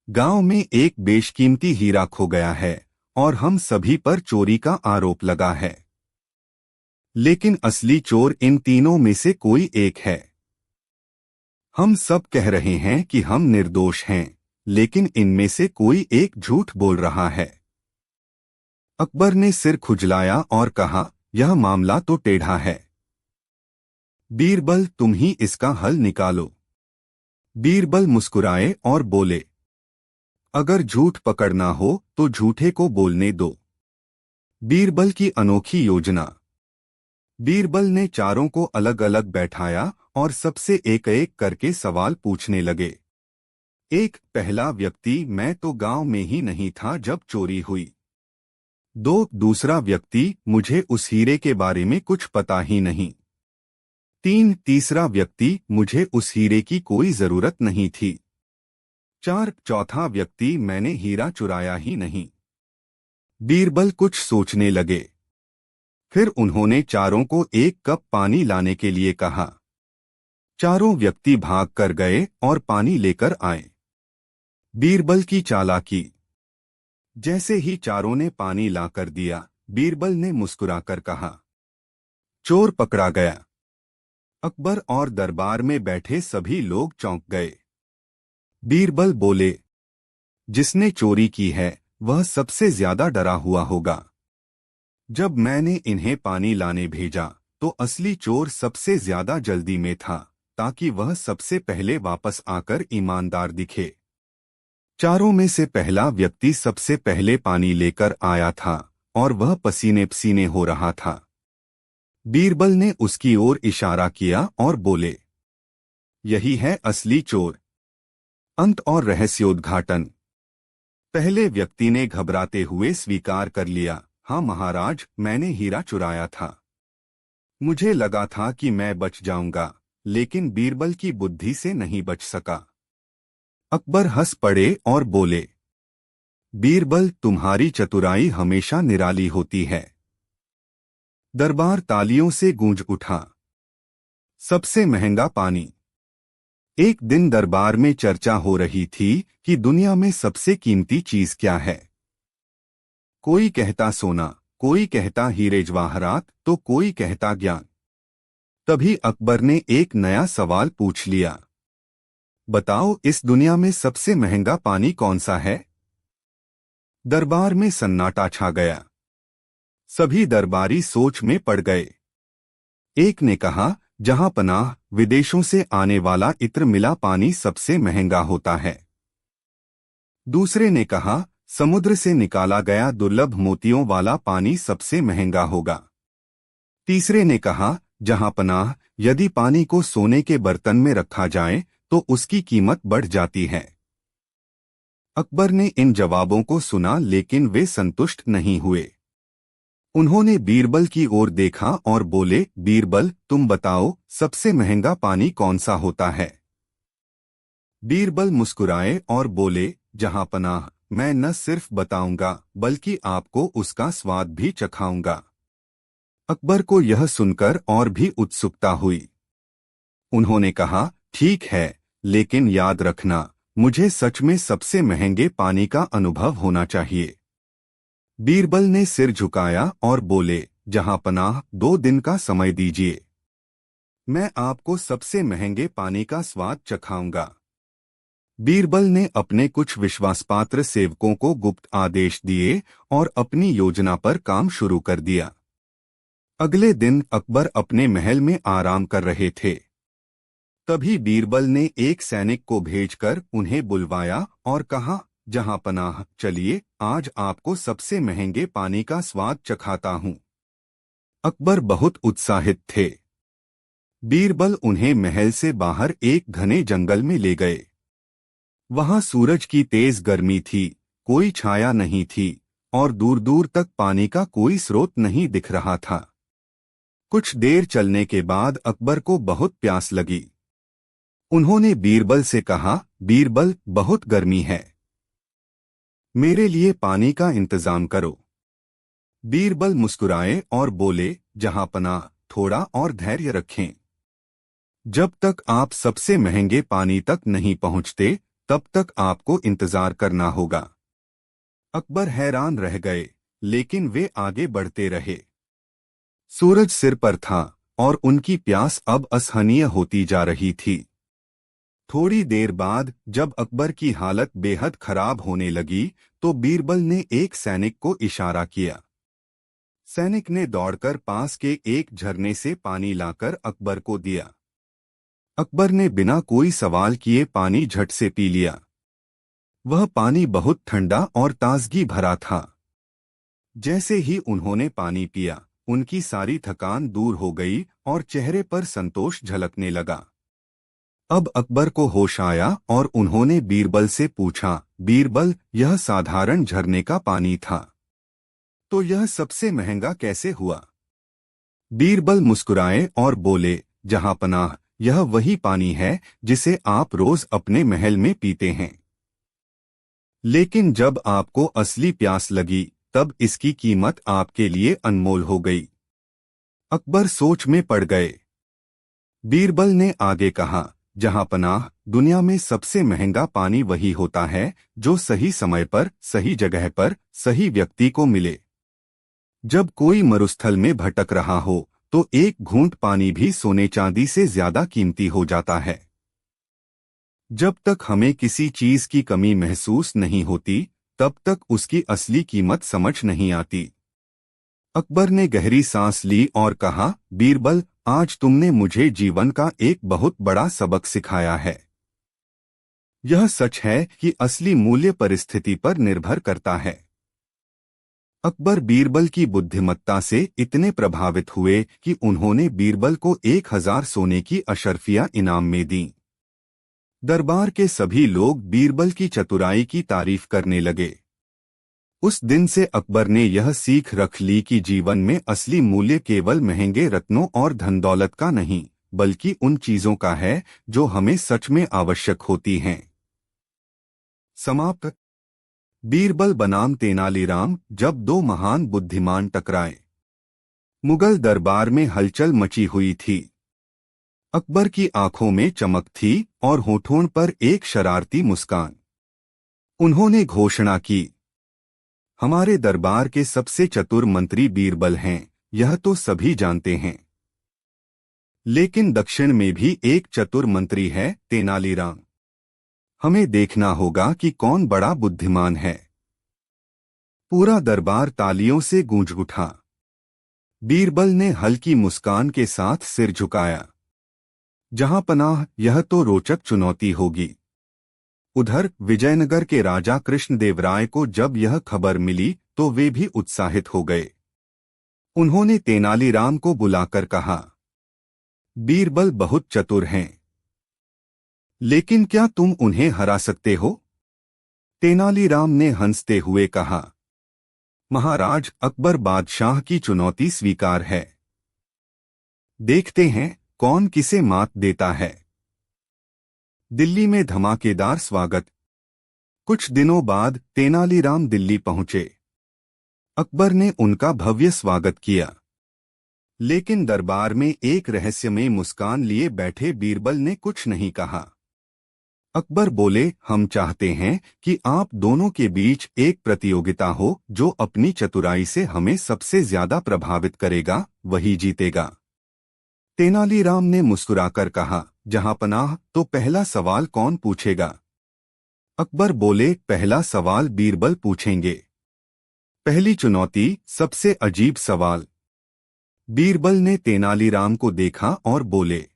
गांव में एक बेशकीमती हीरा खो गया है और हम सभी पर चोरी का आरोप लगा है। लेकिन असली चोर इन तीनों में से कोई एक है। हम सब कह रहे हैं कि हम निर्दोष हैं, लेकिन इनमें से कोई एक झूठ बोल रहा है। अकबर ने सिर खुजलाया और कहा, यह मामला तो टेढ़ा है। बीरबल, तुम ही इसका हल निकालो। बीरबल मुस्कुराए और बोले, अगर झूठ पकड़ना हो तो झूठे को बोलने दो। बीरबल की अनोखी योजना। बीरबल ने चारों को अलग अलग बैठाया और सबसे एक एक करके सवाल पूछने लगे। पहला व्यक्ति, मैं तो गांव में ही नहीं था जब चोरी हुई। दूसरा व्यक्ति, मुझे उस हीरे के बारे में कुछ पता ही नहीं। तीसरा व्यक्ति, मुझे उस हीरे की कोई जरूरत नहीं थी। चौथा व्यक्ति, मैंने हीरा चुराया ही नहीं। बीरबल कुछ सोचने लगे। फिर उन्होंने चारों को एक कप पानी लाने के लिए कहा। चारों व्यक्ति भाग कर गए और पानी लेकर आए। बीरबल की चालाकी। जैसे ही चारों ने पानी लाकर दिया, बीरबल ने मुस्कुराकर कहा, चोर पकड़ा गया। अकबर और दरबार में बैठे सभी लोग चौंक गए। बीरबल बोले, जिसने चोरी की है वह सबसे ज्यादा डरा हुआ होगा। जब मैंने इन्हें पानी लाने भेजा तो असली चोर सबसे ज्यादा जल्दी में था, ताकि वह सबसे पहले वापस आकर ईमानदार दिखे। चारों में से पहला व्यक्ति सबसे पहले पानी लेकर आया था और वह पसीने पसीने हो रहा था। बीरबल ने उसकी ओर इशारा किया और बोले, यही है असली चोर। अंत और रहस्योद्घाटन। पहले व्यक्ति ने घबराते हुए स्वीकार कर लिया, हाँ महाराज, मैंने हीरा चुराया था। मुझे लगा था कि मैं बच जाऊंगा, लेकिन बीरबल की बुद्धि से नहीं बच सका। अकबर हंस पड़े और बोले, बीरबल, तुम्हारी चतुराई हमेशा निराली होती है। दरबार तालियों से गूंज उठा। सबसे महंगा पानी। एक दिन दरबार में चर्चा हो रही थी कि दुनिया में सबसे कीमती चीज क्या है। कोई कहता सोना, कोई कहता हीरे जवाहरात, तो कोई कहता ज्ञान। तभी अकबर ने एक नया सवाल पूछ लिया, बताओ इस दुनिया में सबसे महंगा पानी कौन सा है? दरबार में सन्नाटा छा गया। सभी दरबारी सोच में पड़ गए। एक ने कहा, जहां पनाह विदेशों से आने वाला इत्र मिला पानी सबसे महंगा होता है। दूसरे ने कहा, समुद्र से निकाला गया दुर्लभ मोतियों वाला पानी सबसे महंगा होगा। तीसरे ने कहा, जहां पनाह यदि पानी को सोने के बर्तन में रखा जाए तो उसकी कीमत बढ़ जाती है। अकबर ने इन जवाबों को सुना, लेकिन वे संतुष्ट नहीं हुए। उन्होंने बीरबल की ओर देखा और बोले, बीरबल, तुम बताओ सबसे महंगा पानी कौन सा होता है? बीरबल मुस्कुराए और बोले, जहां पनाह, मैं न सिर्फ बताऊंगा बल्कि आपको उसका स्वाद भी चखाऊंगा। अकबर को यह सुनकर और भी उत्सुकता हुई। उन्होंने कहा, ठीक है, लेकिन याद रखना, मुझे सच में सबसे महंगे पानी का अनुभव होना चाहिए। बीरबल ने सिर झुकाया और बोले, जहां पनाह, 2 दिन का समय दीजिए। मैं आपको सबसे महंगे पानी का स्वाद चखाऊंगा। बीरबल ने अपने कुछ विश्वासपात्र सेवकों को गुप्त आदेश दिए और अपनी योजना पर काम शुरू कर दिया। अगले दिन अकबर अपने महल में आराम कर रहे थे। तभी बीरबल ने एक सैनिक को भेजकर उन्हें बुलवाया और कहा, जहां पनाह, चलिए, आज आपको सबसे महंगे पानी का स्वाद चखाता हूं। अकबर बहुत उत्साहित थे। बीरबल उन्हें महल से बाहर एक घने जंगल में ले गए। वहां सूरज की तेज गर्मी थी, कोई छाया नहीं थी और दूर दूर तक पानी का कोई स्रोत नहीं दिख रहा था। कुछ देर चलने के बाद अकबर को बहुत प्यास लगी। उन्होंने बीरबल से कहा, बीरबल, बहुत गर्मी है, मेरे लिए पानी का इंतजाम करो। बीरबल मुस्कुराए और बोले, जहां पनाह, थोड़ा और धैर्य रखें। जब तक आप सबसे महंगे पानी तक नहीं पहुंचते तब तक आपको इंतजार करना होगा। अकबर हैरान रह गए, लेकिन वे आगे बढ़ते रहे। सूरज सिर पर था और उनकी प्यास अब असहनीय होती जा रही थी। थोड़ी देर बाद जब अकबर की हालत बेहद खराब होने लगी तो बीरबल ने एक सैनिक को इशारा किया। सैनिक ने दौड़कर पास के एक झरने से पानी लाकर अकबर को दिया। अकबर ने बिना कोई सवाल किए पानी झट से पी लिया। वह पानी बहुत ठंडा और ताजगी भरा था। जैसे ही उन्होंने पानी पिया, उनकी सारी थकान दूर हो गई और चेहरे पर संतोष झलकने लगा। अब अकबर को होश आया और उन्होंने बीरबल से पूछा, बीरबल, यह साधारण झरने का पानी था, तो यह सबसे महंगा कैसे हुआ? बीरबल मुस्कुराए और बोले, जहां पनाह, यह वही पानी है जिसे आप रोज अपने महल में पीते हैं। लेकिन जब आपको असली प्यास लगी तब इसकी कीमत आपके लिए अनमोल हो गई। अकबर सोच में पड़ गए। बीरबल ने आगे कहा, जहां पनाह, दुनिया में सबसे महंगा पानी वही होता है जो सही समय पर, सही जगह पर, सही व्यक्ति को मिले। जब कोई मरुस्थल में भटक रहा हो तो एक घूंट पानी भी सोने चांदी से ज्यादा कीमती हो जाता है। जब तक हमें किसी चीज की कमी महसूस नहीं होती तब तक उसकी असली कीमत समझ नहीं आती। अकबर ने गहरी सांस ली और कहा, बीरबल, आज तुमने मुझे जीवन का एक बहुत बड़ा सबक सिखाया है। यह सच है कि असली मूल्य परिस्थिति पर निर्भर करता है। अकबर बीरबल की बुद्धिमत्ता से इतने प्रभावित हुए कि उन्होंने बीरबल को 1000 सोने की अशर्फियां इनाम में दी। दरबार के सभी लोग बीरबल की चतुराई की तारीफ करने लगे। उस दिन से अकबर ने यह सीख रख ली कि जीवन में असली मूल्य केवल महंगे रत्नों और धन दौलत का नहीं, बल्कि उन चीजों का है जो हमें सच में आवश्यक होती हैं। समाप्त। बीरबल बनाम तेनालीराम। जब दो महान बुद्धिमान टकराए। मुगल दरबार में हलचल मची हुई थी। अकबर की आंखों में चमक थी और होठों पर एक शरारती मुस्कान। उन्होंने घोषणा की, हमारे दरबार के सबसे चतुर मंत्री बीरबल हैं, यह तो सभी जानते हैं। लेकिन दक्षिण में भी एक चतुर मंत्री है, तेनालीराम। हमें देखना होगा कि कौन बड़ा बुद्धिमान है। पूरा दरबार तालियों से गूंज उठा। बीरबल ने हल्की मुस्कान के साथ सिर झुकाया। जहां पनाह, यह तो रोचक चुनौती होगी। उधर विजयनगर के राजा कृष्णदेवराय को जब यह खबर मिली तो वे भी उत्साहित हो गए। उन्होंने तेनालीराम को बुलाकर कहा, बीरबल बहुत चतुर हैं, लेकिन क्या तुम उन्हें हरा सकते हो? तेनालीराम ने हंसते हुए कहा, महाराज, अकबर बादशाह की चुनौती स्वीकार है। देखते हैं कौन किसे मात देता है। दिल्ली में धमाकेदार स्वागत। कुछ दिनों बाद तेनालीराम दिल्ली पहुंचे। अकबर ने उनका भव्य स्वागत किया। लेकिन दरबार में एक रहस्यमय मुस्कान लिए बैठे बीरबल ने कुछ नहीं कहा। अकबर बोले, हम चाहते हैं कि आप दोनों के बीच एक प्रतियोगिता हो, जो अपनी चतुराई से हमें सबसे ज्यादा प्रभावित करेगा, वही जीतेगा। तेनालीराम ने मुस्कुराकर कहा, जहां पनाह, तो पहला सवाल कौन पूछेगा? अकबर बोले, पहला सवाल बीरबल पूछेंगे। पहली चुनौती, सबसे अजीब सवाल। बीरबल ने तेनालीराम को देखा और बोले,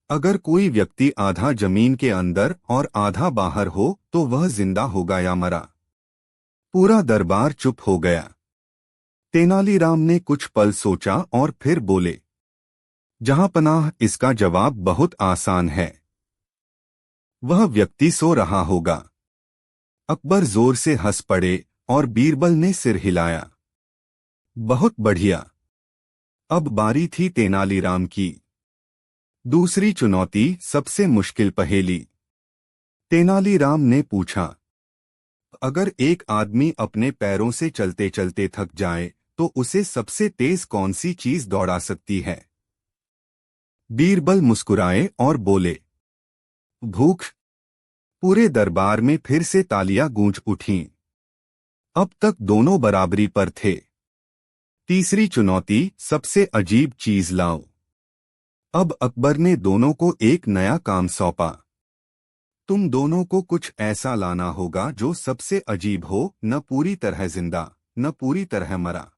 अगर कोई व्यक्ति आधा जमीन के अंदर और आधा बाहर हो तो वह जिंदा होगा या मरा? पूरा दरबार चुप हो गया। तेनालीराम ने कुछ पल सोचा और फिर बोले, जहां पनाह, इसका जवाब बहुत आसान है। वह व्यक्ति सो रहा होगा। अकबर जोर से हंस पड़े और बीरबल ने सिर हिलाया। बहुत बढ़िया। अब बारी थी तेनालीराम की। दूसरी चुनौती, सबसे मुश्किल पहेली। तेनालीराम ने पूछा, अगर एक आदमी अपने पैरों से चलते चलते थक जाए तो उसे सबसे तेज कौन सी चीज दौड़ा सकती है? बीरबल मुस्कुराए और बोले, भूख। पूरे दरबार में फिर से तालियां गूंज उठीं। अब तक दोनों बराबरी पर थे। तीसरी चुनौती, सबसे अजीब चीज लाओ। अब अकबर ने दोनों को एक नया काम सौंपा। तुम दोनों को कुछ ऐसा लाना होगा जो सबसे अजीब हो, न पूरी तरह जिंदा, न पूरी तरह मरा।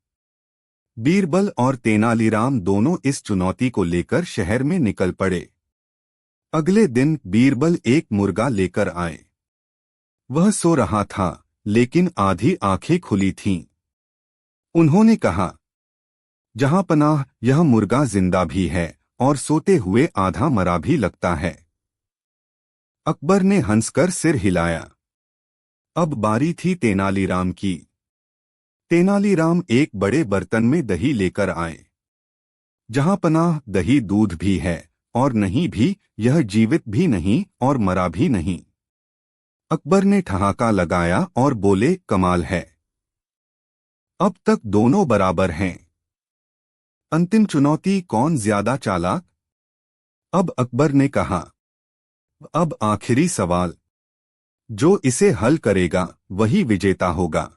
बीरबल और तेनालीराम दोनों इस चुनौती को लेकर शहर में निकल पड़े। अगले दिन बीरबल एक मुर्गा लेकर आए। वह सो रहा था, लेकिन आधी आंखें खुली थीं। उन्होंने कहा, जहां पनाह, यह मुर्गा जिंदा भी है और सोते हुए आधा मरा भी लगता है। अकबर ने हंसकर सिर हिलाया। अब बारी थी तेनालीराम की। तेनालीराम एक बड़े बर्तन में दही लेकर आए। जहां पनाह, दही दूध भी है और नहीं भी, यह जीवित भी नहीं और मरा भी नहीं। अकबर ने ठहाका लगाया और बोले, कमाल है, अब तक दोनों बराबर हैं। अंतिम चुनौती, कौन ज्यादा चालाक? अब अकबर ने कहा, अब आखिरी सवाल, जो इसे हल करेगा वही विजेता होगा।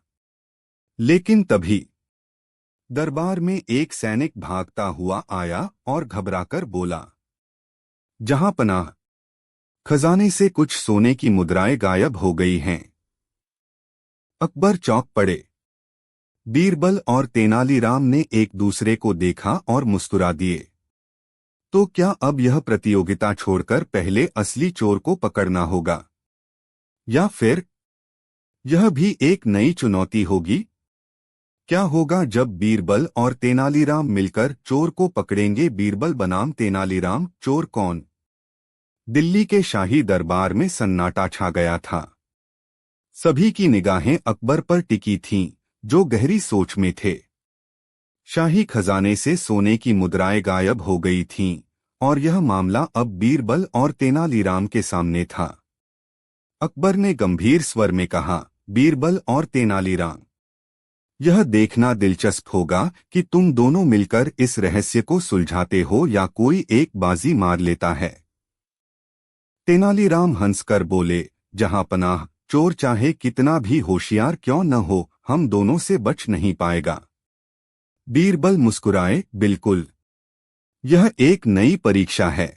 लेकिन तभी दरबार में एक सैनिक भागता हुआ आया और घबराकर बोला, जहां पनाह, खजाने से कुछ सोने की मुद्राएं गायब हो गई हैं। अकबर चौंक पड़े। बीरबल और तेनालीराम ने एक दूसरे को देखा और मुस्कुरा दिए। तो क्या अब यह प्रतियोगिता छोड़कर पहले असली चोर को पकड़ना होगा, या फिर यह भी एक नई चुनौती होगी? क्या होगा जब बीरबल और तेनालीराम मिलकर चोर को पकड़ेंगे? बीरबल बनाम तेनालीराम, चोर कौन? दिल्ली के शाही दरबार में सन्नाटा छा गया था। सभी की निगाहें अकबर पर टिकी थीं, जो गहरी सोच में थे। शाही खजाने से सोने की मुद्राएं गायब हो गई थीं, और यह मामला अब बीरबल और तेनालीराम के सामने था। अकबर ने गंभीर स्वर में कहा, बीरबल और तेनालीराम, यह देखना दिलचस्प होगा कि तुम दोनों मिलकर इस रहस्य को सुलझाते हो या कोई एक बाजी मार लेता है। तेनालीराम हंसकर बोले, जहां पनाह, चोर चाहे कितना भी होशियार क्यों न हो, हम दोनों से बच नहीं पाएगा। बीरबल मुस्कुराए, बिल्कुल, यह एक नई परीक्षा है।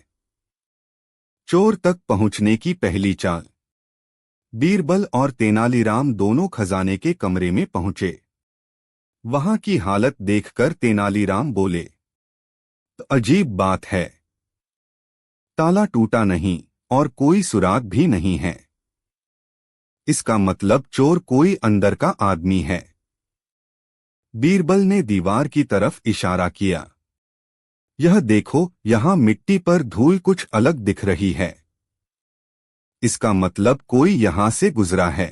चोर तक पहुंचने की पहली चाल। बीरबल और तेनालीराम दोनों खजाने के कमरे में पहुंचे। वहां की हालत देखकर तेनालीराम बोले, अजीब बात है, ताला टूटा नहीं और कोई सुराग भी नहीं है। इसका मतलब चोर कोई अंदर का आदमी है। बीरबल ने दीवार की तरफ इशारा किया। यह देखो, यहां मिट्टी पर धूल कुछ अलग दिख रही है। इसका मतलब कोई यहां से गुजरा है।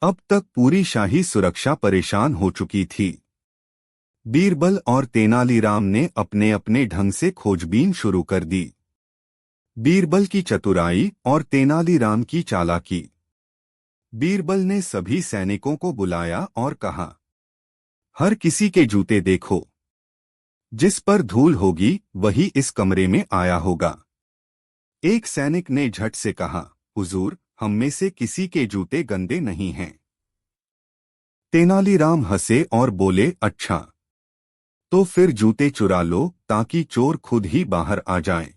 अब तक पूरी शाही सुरक्षा परेशान हो चुकी थी। बीरबल और तेनालीराम ने अपने अपने ढंग से खोजबीन शुरू कर दी। बीरबल की चतुराई और तेनालीराम की चालाकी। बीरबल ने सभी सैनिकों को बुलाया और कहा, हर किसी के जूते देखो, जिस पर धूल होगी वही इस कमरे में आया होगा। एक सैनिक ने झट से कहा, हुजूर, हम में से किसी के जूते गंदे नहीं हैं। तेनालीराम हंसे और बोले, अच्छा, तो फिर जूते चुरा लो ताकि चोर खुद ही बाहर आ जाए।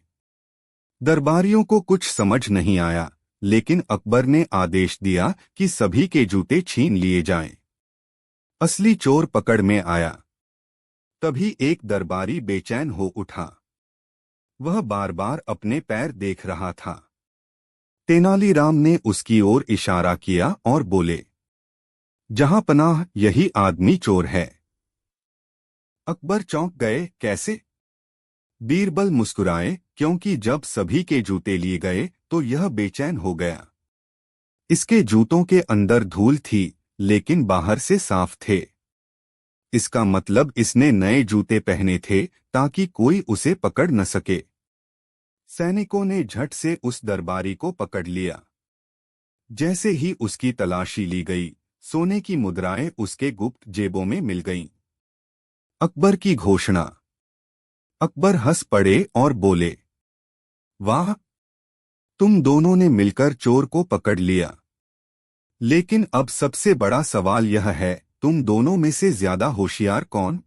दरबारियों को कुछ समझ नहीं आया, लेकिन अकबर ने आदेश दिया कि सभी के जूते छीन लिए जाएं। असली चोर पकड़ में आया। तभी एक दरबारी बेचैन हो उठा। वह बार बार अपने पैर देख रहा था। तेनालीराम ने उसकी ओर इशारा किया और बोले, जहां पनाह, यही आदमी चोर है। अकबर चौंक गए, कैसे? बीरबल मुस्कुराए, क्योंकि जब सभी के जूते लिए गए तो यह बेचैन हो गया। इसके जूतों के अंदर धूल थी, लेकिन बाहर से साफ थे। इसका मतलब इसने नए जूते पहने थे ताकि कोई उसे पकड़ न सके। सैनिकों ने झट से उस दरबारी को पकड़ लिया। जैसे ही उसकी तलाशी ली गई, सोने की मुद्राएं उसके गुप्त जेबों में मिल गईं। अकबर की घोषणा। अकबर हंस पड़े और बोले, वाह, तुम दोनों ने मिलकर चोर को पकड़ लिया। लेकिन अब सबसे बड़ा सवाल यह है, तुम दोनों में से ज्यादा होशियार कौन?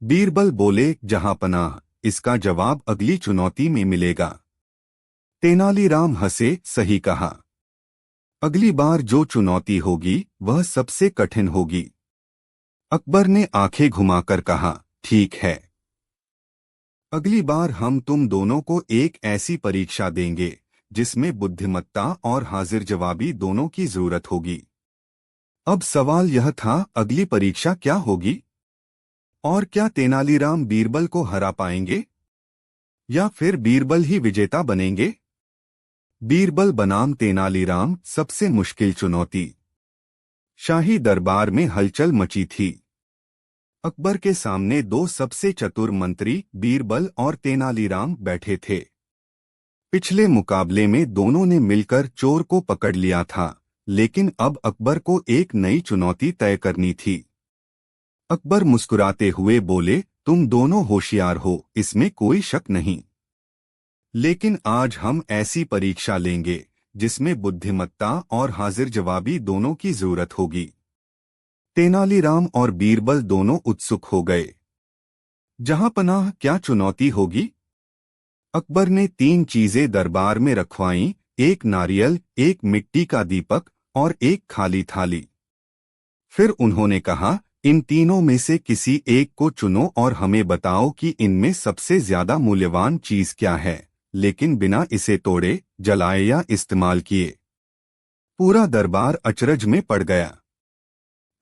बीरबल बोले, जहां पनाह, इसका जवाब अगली चुनौती में मिलेगा। तेनालीराम हंसे, सही कहा। अगली बार जो चुनौती होगी वह सबसे कठिन होगी। अकबर ने आंखें घुमाकर कहा, ठीक है। अगली बार हम तुम दोनों को एक ऐसी परीक्षा देंगे जिसमें बुद्धिमत्ता और हाजिर जवाबी दोनों की जरूरत होगी। अब सवाल यह था, अगली परीक्षा क्या होगी? और क्या तेनालीराम बीरबल को हरा पाएंगे, या फिर बीरबल ही विजेता बनेंगे? बीरबल बनाम तेनालीराम, सबसे मुश्किल चुनौती। शाही दरबार में हलचल मची थी। अकबर के सामने दो सबसे चतुर मंत्री बीरबल और तेनालीराम बैठे थे। पिछले मुकाबले में दोनों ने मिलकर चोर को पकड़ लिया था, लेकिन अब अकबर को एक नई चुनौती तय करनी थी। अकबर मुस्कुराते हुए बोले, तुम दोनों होशियार हो, इसमें कोई शक नहीं। लेकिन आज हम ऐसी परीक्षा लेंगे जिसमें बुद्धिमत्ता और हाजिर जवाबी दोनों की जरूरत होगी। तेनालीराम और बीरबल दोनों उत्सुक हो गए। जहांपनाह, क्या चुनौती होगी? अकबर ने 3 चीजें दरबार में रखवाईं, एक नारियल, एक मिट्टी का दीपक और एक खाली थाली। फिर उन्होंने कहा, इन तीनों में से किसी एक को चुनो और हमें बताओ कि इनमें सबसे ज्यादा मूल्यवान चीज क्या है, लेकिन बिना इसे तोड़े, जलाए या इस्तेमाल किए। पूरा दरबार अचरज में पड़ गया।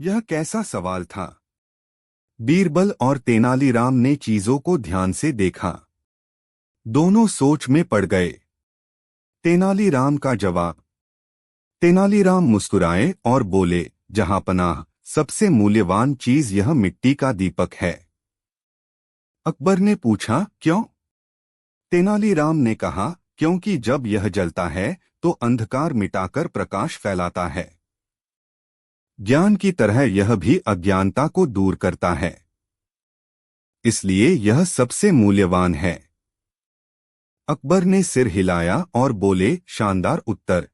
यह कैसा सवाल था? बीरबल और तेनालीराम ने चीजों को ध्यान से देखा। दोनों सोच में पड़ गए। तेनालीराम का जवाब। तेनालीराम मुस्कुराए और बोले, जहांपनाह, सबसे मूल्यवान चीज यह मिट्टी का दीपक है। अकबर ने पूछा, क्यों? तेनालीराम ने कहा, क्योंकि जब यह जलता है तो अंधकार मिटाकर प्रकाश फैलाता है। ज्ञान की तरह यह भी अज्ञानता को दूर करता है, इसलिए यह सबसे मूल्यवान है। अकबर ने सिर हिलाया और बोले, शानदार उत्तर।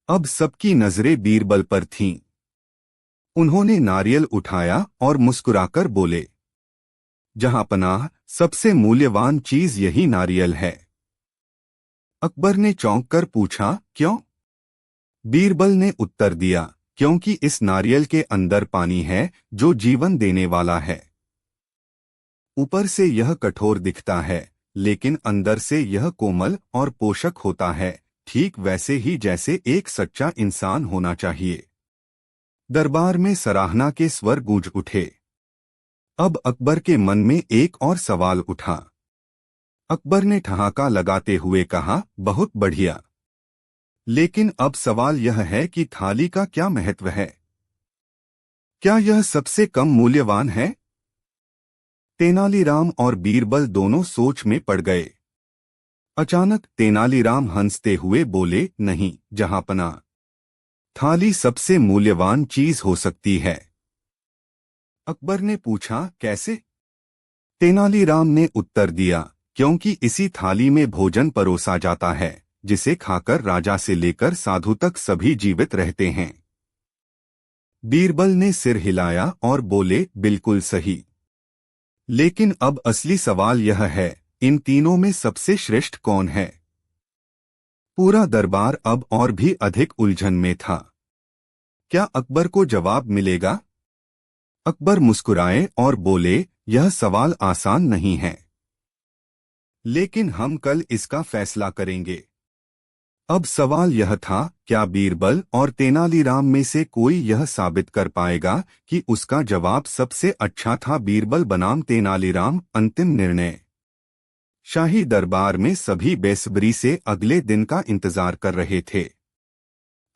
अब सबकी नजरें बीरबल पर थीं। उन्होंने नारियल उठाया और मुस्कुराकर बोले, जहांपनाह, सबसे मूल्यवान चीज यही नारियल है। अकबर ने चौंक कर पूछा, क्यों? बीरबल ने उत्तर दिया, क्योंकि इस नारियल के अंदर पानी है जो जीवन देने वाला है। ऊपर से यह कठोर दिखता है, लेकिन अंदर से यह कोमल और पोषक होता है, ठीक वैसे ही जैसे एक सच्चा इंसान होना चाहिए। दरबार में सराहना के स्वर गूंज उठे। अब अकबर के मन में एक और सवाल उठा। अकबर ने ठहाका लगाते हुए कहा, बहुत बढ़िया। लेकिन अब सवाल यह है कि थाली का क्या महत्व है? क्या यह सबसे कम मूल्यवान है? तेनालीराम और बीरबल दोनों सोच में पड़ गए। अचानक तेनालीराम हंसते हुए बोले, नहीं जहांपनाह, थाली सबसे मूल्यवान चीज हो सकती है। अकबर ने पूछा, कैसे? तेनालीराम ने उत्तर दिया, क्योंकि इसी थाली में भोजन परोसा जाता है जिसे खाकर राजा से लेकर साधु तक सभी जीवित रहते हैं। बीरबल ने सिर हिलाया और बोले, बिल्कुल सही। लेकिन अब असली सवाल यह है, इन तीनों में सबसे श्रेष्ठ कौन है? पूरा दरबार अब और भी अधिक उलझन में था। क्या अकबर को जवाब मिलेगा? अकबर मुस्कुराए और बोले, यह सवाल आसान नहीं है, लेकिन हम कल इसका फैसला करेंगे। अब सवाल यह था, क्या बीरबल और तेनालीराम में से कोई यह साबित कर पाएगा कि उसका जवाब सबसे अच्छा था? बीरबल बनाम तेनालीराम, अंतिम निर्णय। शाही दरबार में सभी बेसब्री से अगले दिन का इंतजार कर रहे थे।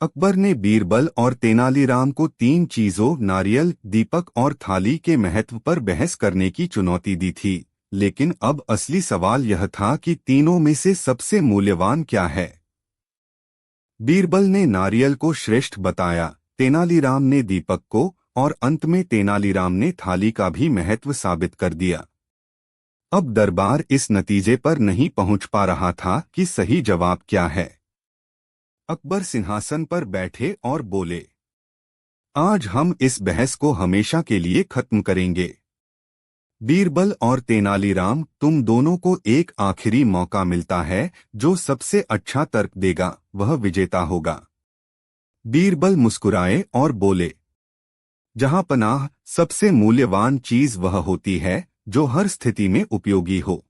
अकबर ने बीरबल और तेनालीराम को 3 चीजों, नारियल, दीपक और थाली के महत्व पर बहस करने की चुनौती दी थी, लेकिन अब असली सवाल यह था कि तीनों में से सबसे मूल्यवान क्या है। बीरबल ने नारियल को श्रेष्ठ बताया, तेनालीराम ने दीपक को, और अंत में तेनालीराम ने थाली का भी महत्व साबित कर दिया। अब दरबार इस नतीजे पर नहीं पहुंच पा रहा था कि सही जवाब क्या है। अकबर सिंहासन पर बैठे और बोले, आज हम इस बहस को हमेशा के लिए खत्म करेंगे। बीरबल और तेनालीराम, तुम दोनों को एक आखिरी मौका मिलता है। जो सबसे अच्छा तर्क देगा वह विजेता होगा। बीरबल मुस्कुराए और बोले, जहांपनाह, सबसे मूल्यवान चीज वह होती है जो हर स्थिति में उपयोगी हो।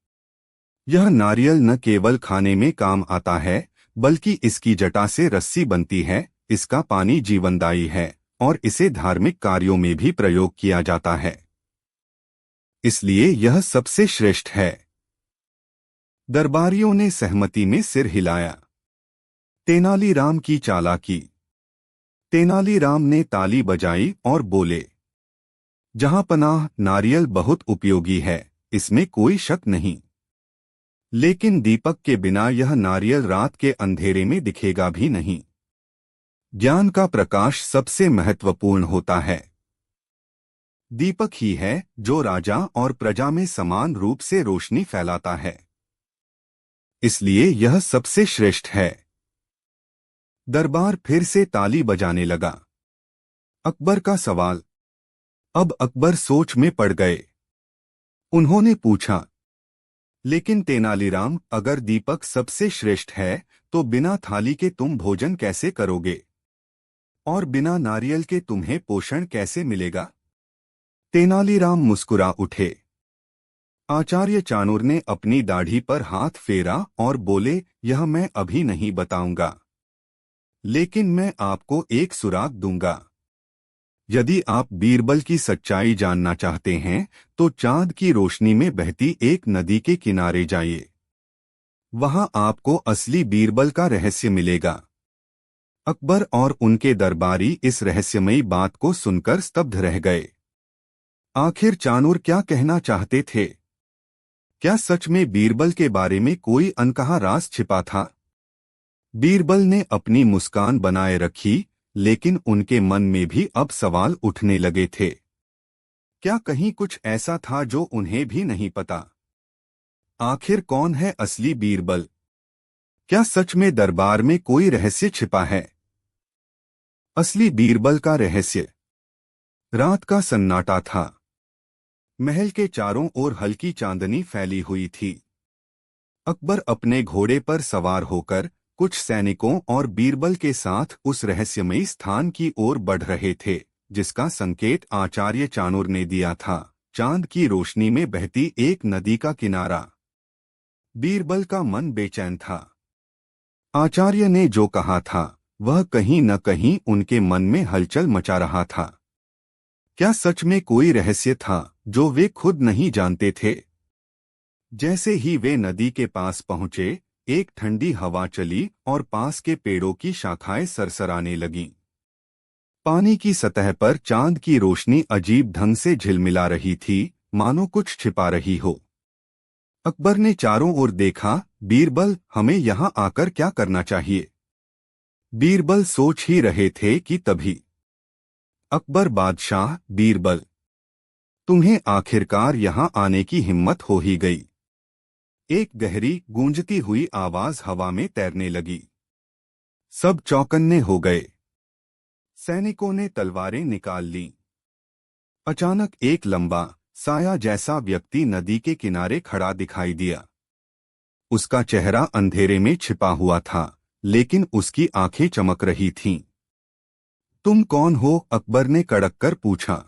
यह नारियल न केवल खाने में काम आता है, बल्कि इसकी जटा से रस्सी बनती है, इसका पानी जीवनदायी है और इसे धार्मिक कार्यों में भी प्रयोग किया जाता है। इसलिए यह सबसे श्रेष्ठ है। दरबारियों ने सहमति में सिर हिलाया। तेनालीराम की चालाकी। तेनालीराम ने ताली बजाई और बोले, जहांपनाह, नारियल बहुत उपयोगी है, इसमें कोई शक नहीं। लेकिन दीपक के बिना यह नारियल रात के अंधेरे में दिखेगा भी नहीं। ज्ञान का प्रकाश सबसे महत्वपूर्ण होता है। दीपक ही है जो राजा और प्रजा में समान रूप से रोशनी फैलाता है। इसलिए यह सबसे श्रेष्ठ है। दरबार फिर से ताली बजाने लगा। अकबर का सवाल। अब अकबर सोच में पड़ गए। उन्होंने पूछा, लेकिन तेनालीराम, अगर दीपक सबसे श्रेष्ठ है तो बिना थाली के तुम भोजन कैसे करोगे और बिना नारियल के तुम्हें पोषण कैसे मिलेगा? तेनालीराम मुस्कुरा उठे। आचार्य चाणूर ने अपनी दाढ़ी पर हाथ फेरा और बोले, यह मैं अभी नहीं बताऊंगा, लेकिन मैं आपको एक सुराग दूंगा। यदि आप बीरबल की सच्चाई जानना चाहते हैं तो चांद की रोशनी में बहती एक नदी के किनारे जाइए। वहां आपको असली बीरबल का रहस्य मिलेगा। अकबर और उनके दरबारी इस रहस्यमयी बात को सुनकर स्तब्ध रह गए। आखिर चाणूर क्या कहना चाहते थे? क्या सच में बीरबल के बारे में कोई अनकहा राज छिपा था? बीरबल ने अपनी मुस्कान बनाए रखी, लेकिन उनके मन में भी अब सवाल उठने लगे थे। क्या कहीं कुछ ऐसा था जो उन्हें भी नहीं पता? आखिर कौन है असली बीरबल? क्या सच में दरबार में कोई रहस्य छिपा है? असली बीरबल का रहस्य। रात का सन्नाटा था। महल के चारों ओर हल्की चांदनी फैली हुई थी। अकबर अपने घोड़े पर सवार होकर कुछ सैनिकों और बीरबल के साथ उस रहस्यमयी स्थान की ओर बढ़ रहे थे, जिसका संकेत आचार्य चाणूर ने दिया था, चांद की रोशनी में बहती एक नदी का किनारा। बीरबल का मन बेचैन था। आचार्य ने जो कहा था वह कहीं न कहीं उनके मन में हलचल मचा रहा था। क्या सच में कोई रहस्य था जो वे खुद नहीं जानते थे? जैसे ही वे नदी के पास पहुंचे, एक ठंडी हवा चली और पास के पेड़ों की शाखाएं सरसराने लगीं। पानी की सतह पर चांद की रोशनी अजीब ढंग से झिलमिला रही थी, मानो कुछ छिपा रही हो। अकबर ने चारों ओर देखा। बीरबल, हमें यहाँ आकर क्या करना चाहिए? बीरबल सोच ही रहे थे कि तभी अकबर बादशाह, बीरबल, तुम्हें आखिरकार यहाँ आने की हिम्मत हो ही गई। एक गहरी गूंजती हुई आवाज हवा में तैरने लगी। सब चौकन्ने हो गए। सैनिकों ने तलवारें निकाल लीं। अचानक एक लंबा साया जैसा व्यक्ति नदी के किनारे खड़ा दिखाई दिया। उसका चेहरा अंधेरे में छिपा हुआ था, लेकिन उसकी आंखें चमक रही थीं। तुम कौन हो? अकबर ने कड़क कर पूछा।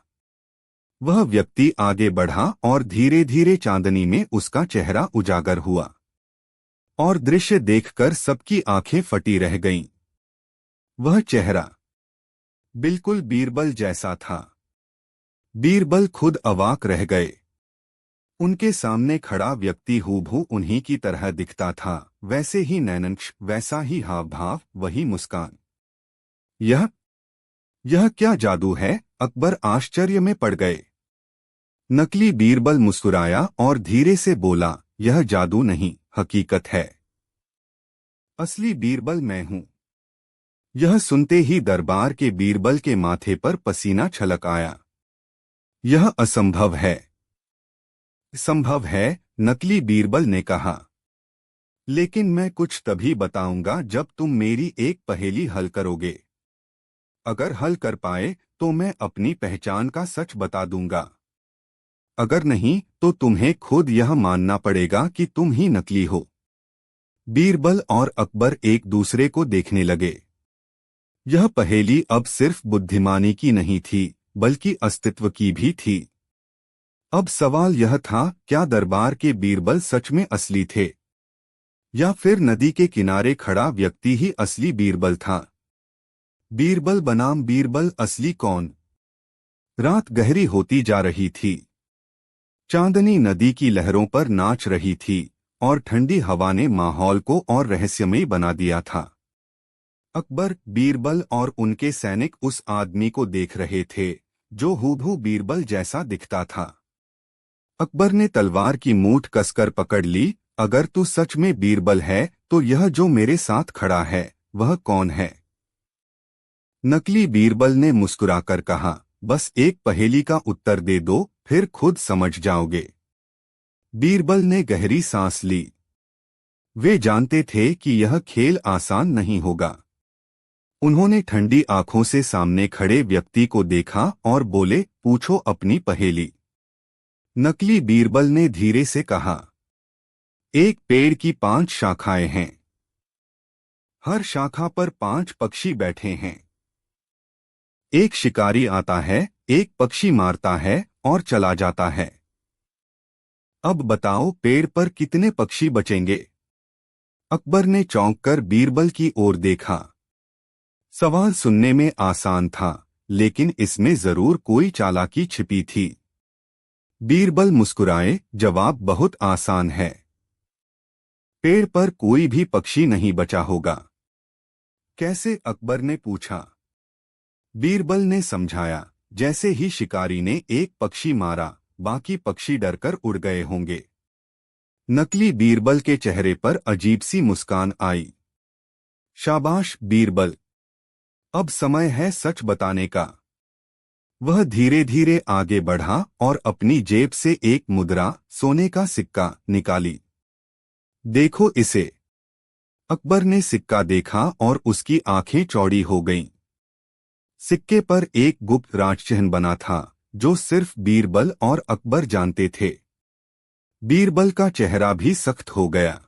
वह व्यक्ति आगे बढ़ा और धीरे धीरे चांदनी में उसका चेहरा उजागर हुआ और दृश्य देखकर सबकी आंखें फटी रह गईं। वह चेहरा बिल्कुल बीरबल जैसा था। बीरबल खुद अवाक रह गए। उनके सामने खड़ा व्यक्ति हूबहू उन्हीं की तरह दिखता था, वैसे ही नैनंक्ष, वैसा ही हाव भाव, वही मुस्कान। यह क्या जादू है? अकबर आश्चर्य में पड़ गए। नकली बीरबल मुस्कुराया और धीरे से बोला, यह जादू नहीं, हकीकत है। असली बीरबल मैं हूं। यह सुनते ही दरबार के बीरबल के माथे पर पसीना छलक आया। यह असंभव है। संभव है, नकली बीरबल ने कहा, लेकिन मैं कुछ तभी बताऊंगा जब तुम मेरी एक पहेली हल करोगे। अगर हल कर पाए तो मैं अपनी पहचान का सच बता दूंगा। अगर नहीं तो तुम्हें खुद यह मानना पड़ेगा कि तुम ही नकली हो। बीरबल और अकबर एक दूसरे को देखने लगे। यह पहेली अब सिर्फ बुद्धिमानी की नहीं थी, बल्कि अस्तित्व की भी थी। अब सवाल यह था, क्या दरबार के बीरबल सच में असली थे, या फिर नदी के किनारे खड़ा व्यक्ति ही असली बीरबल था? बीरबल बनाम बीरबल, असली कौन? रात गहरी होती जा रही थी। चांदनी नदी की लहरों पर नाच रही थी और ठंडी हवा ने माहौल को और रहस्यमयी बना दिया था। अकबर, बीरबल और उनके सैनिक उस आदमी को देख रहे थे जो हूबहू बीरबल जैसा दिखता था। अकबर ने तलवार की मूठ कसकर पकड़ ली अगर तू सच में बीरबल है तो यह जो मेरे साथ खड़ा है वह कौन है? नकली बीरबल ने मुस्कुराकर कहा, बस एक पहेली का उत्तर दे दो, फिर खुद समझ जाओगे। बीरबल ने गहरी सांस ली। वे जानते थे कि यह खेल आसान नहीं होगा। उन्होंने ठंडी आंखों से सामने खड़े व्यक्ति को देखा और बोले, पूछो अपनी पहेली। नकली बीरबल ने धीरे से कहा, एक पेड़ की 5 शाखाएं हैं। हर शाखा पर 5 पक्षी बैठे हैं। एक शिकारी आता है, एक पक्षी मारता है और चला जाता है। अब बताओ पेड़ पर कितने पक्षी बचेंगे? अकबर ने चौंक कर बीरबल की ओर देखा। सवाल सुनने में आसान था, लेकिन इसमें जरूर कोई चालाकी छिपी थी। बीरबल मुस्कुराए, जवाब बहुत आसान है। पेड़ पर कोई भी पक्षी नहीं बचा होगा। कैसे? अकबर ने पूछा। बीरबल ने समझाया, जैसे ही शिकारी ने एक पक्षी मारा, बाकी पक्षी डरकर उड़ गए होंगे। नकली बीरबल के चेहरे पर अजीब सी मुस्कान आई। शाबाश बीरबल, अब समय है सच बताने का। वह धीरे धीरे आगे बढ़ा और अपनी जेब से एक मुद्रा, सोने का सिक्का, निकाली। देखो इसे। अकबर ने सिक्का देखा और उसकी आंखें चौड़ी हो गईं। सिक्के पर एक गुप्त राजचिह्न बना था, जो सिर्फ बीरबल और अकबर जानते थे। बीरबल का चेहरा भी सख्त हो गया।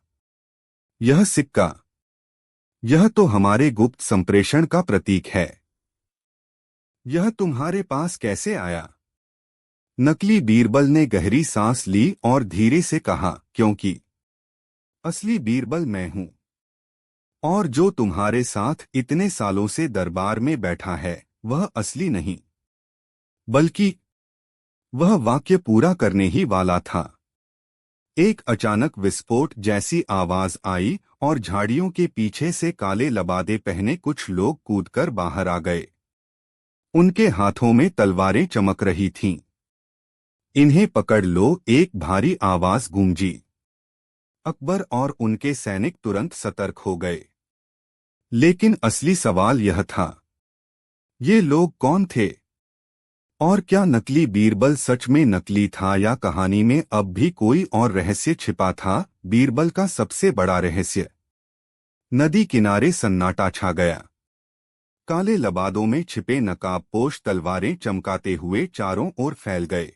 यह सिक्का, यह तो हमारे गुप्त संप्रेषण का प्रतीक है। यह तुम्हारे पास कैसे आया? नकली बीरबल ने गहरी सांस ली और धीरे से कहा, क्योंकि असली बीरबल मैं हूं। और जो तुम्हारे साथ इतने सालों से दरबार में बैठा है, वह असली नहीं, बल्कि वह वाक्य पूरा करने ही वाला था। एक अचानक विस्फोट जैसी आवाज आई और झाड़ियों के पीछे से काले लबादे पहने कुछ लोग कूदकर बाहर आ गए। उनके हाथों में तलवारें चमक रही थीं। इन्हें पकड़ लो, एक भारी आवाज गूंजी। अकबर और उनके सैनिक तुरंत सतर्क हो गए। लेकिन असली सवाल यह था, ये लोग कौन थे? और क्या नकली बीरबल सच में नकली था या कहानी में अब भी कोई और रहस्य छिपा था? बीरबल का सबसे बड़ा रहस्य। नदी किनारे सन्नाटा छा गया। काले लबादों में छिपे नकाबपोश तलवारें चमकाते हुए चारों ओर फैल गए।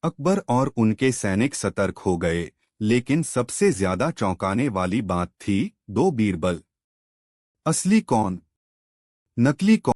अकबर और उनके सैनिक सतर्क हो गए, लेकिन सबसे ज्यादा चौंकाने वाली बात थी, 2 बीरबल। असली कौन, नकली कौन?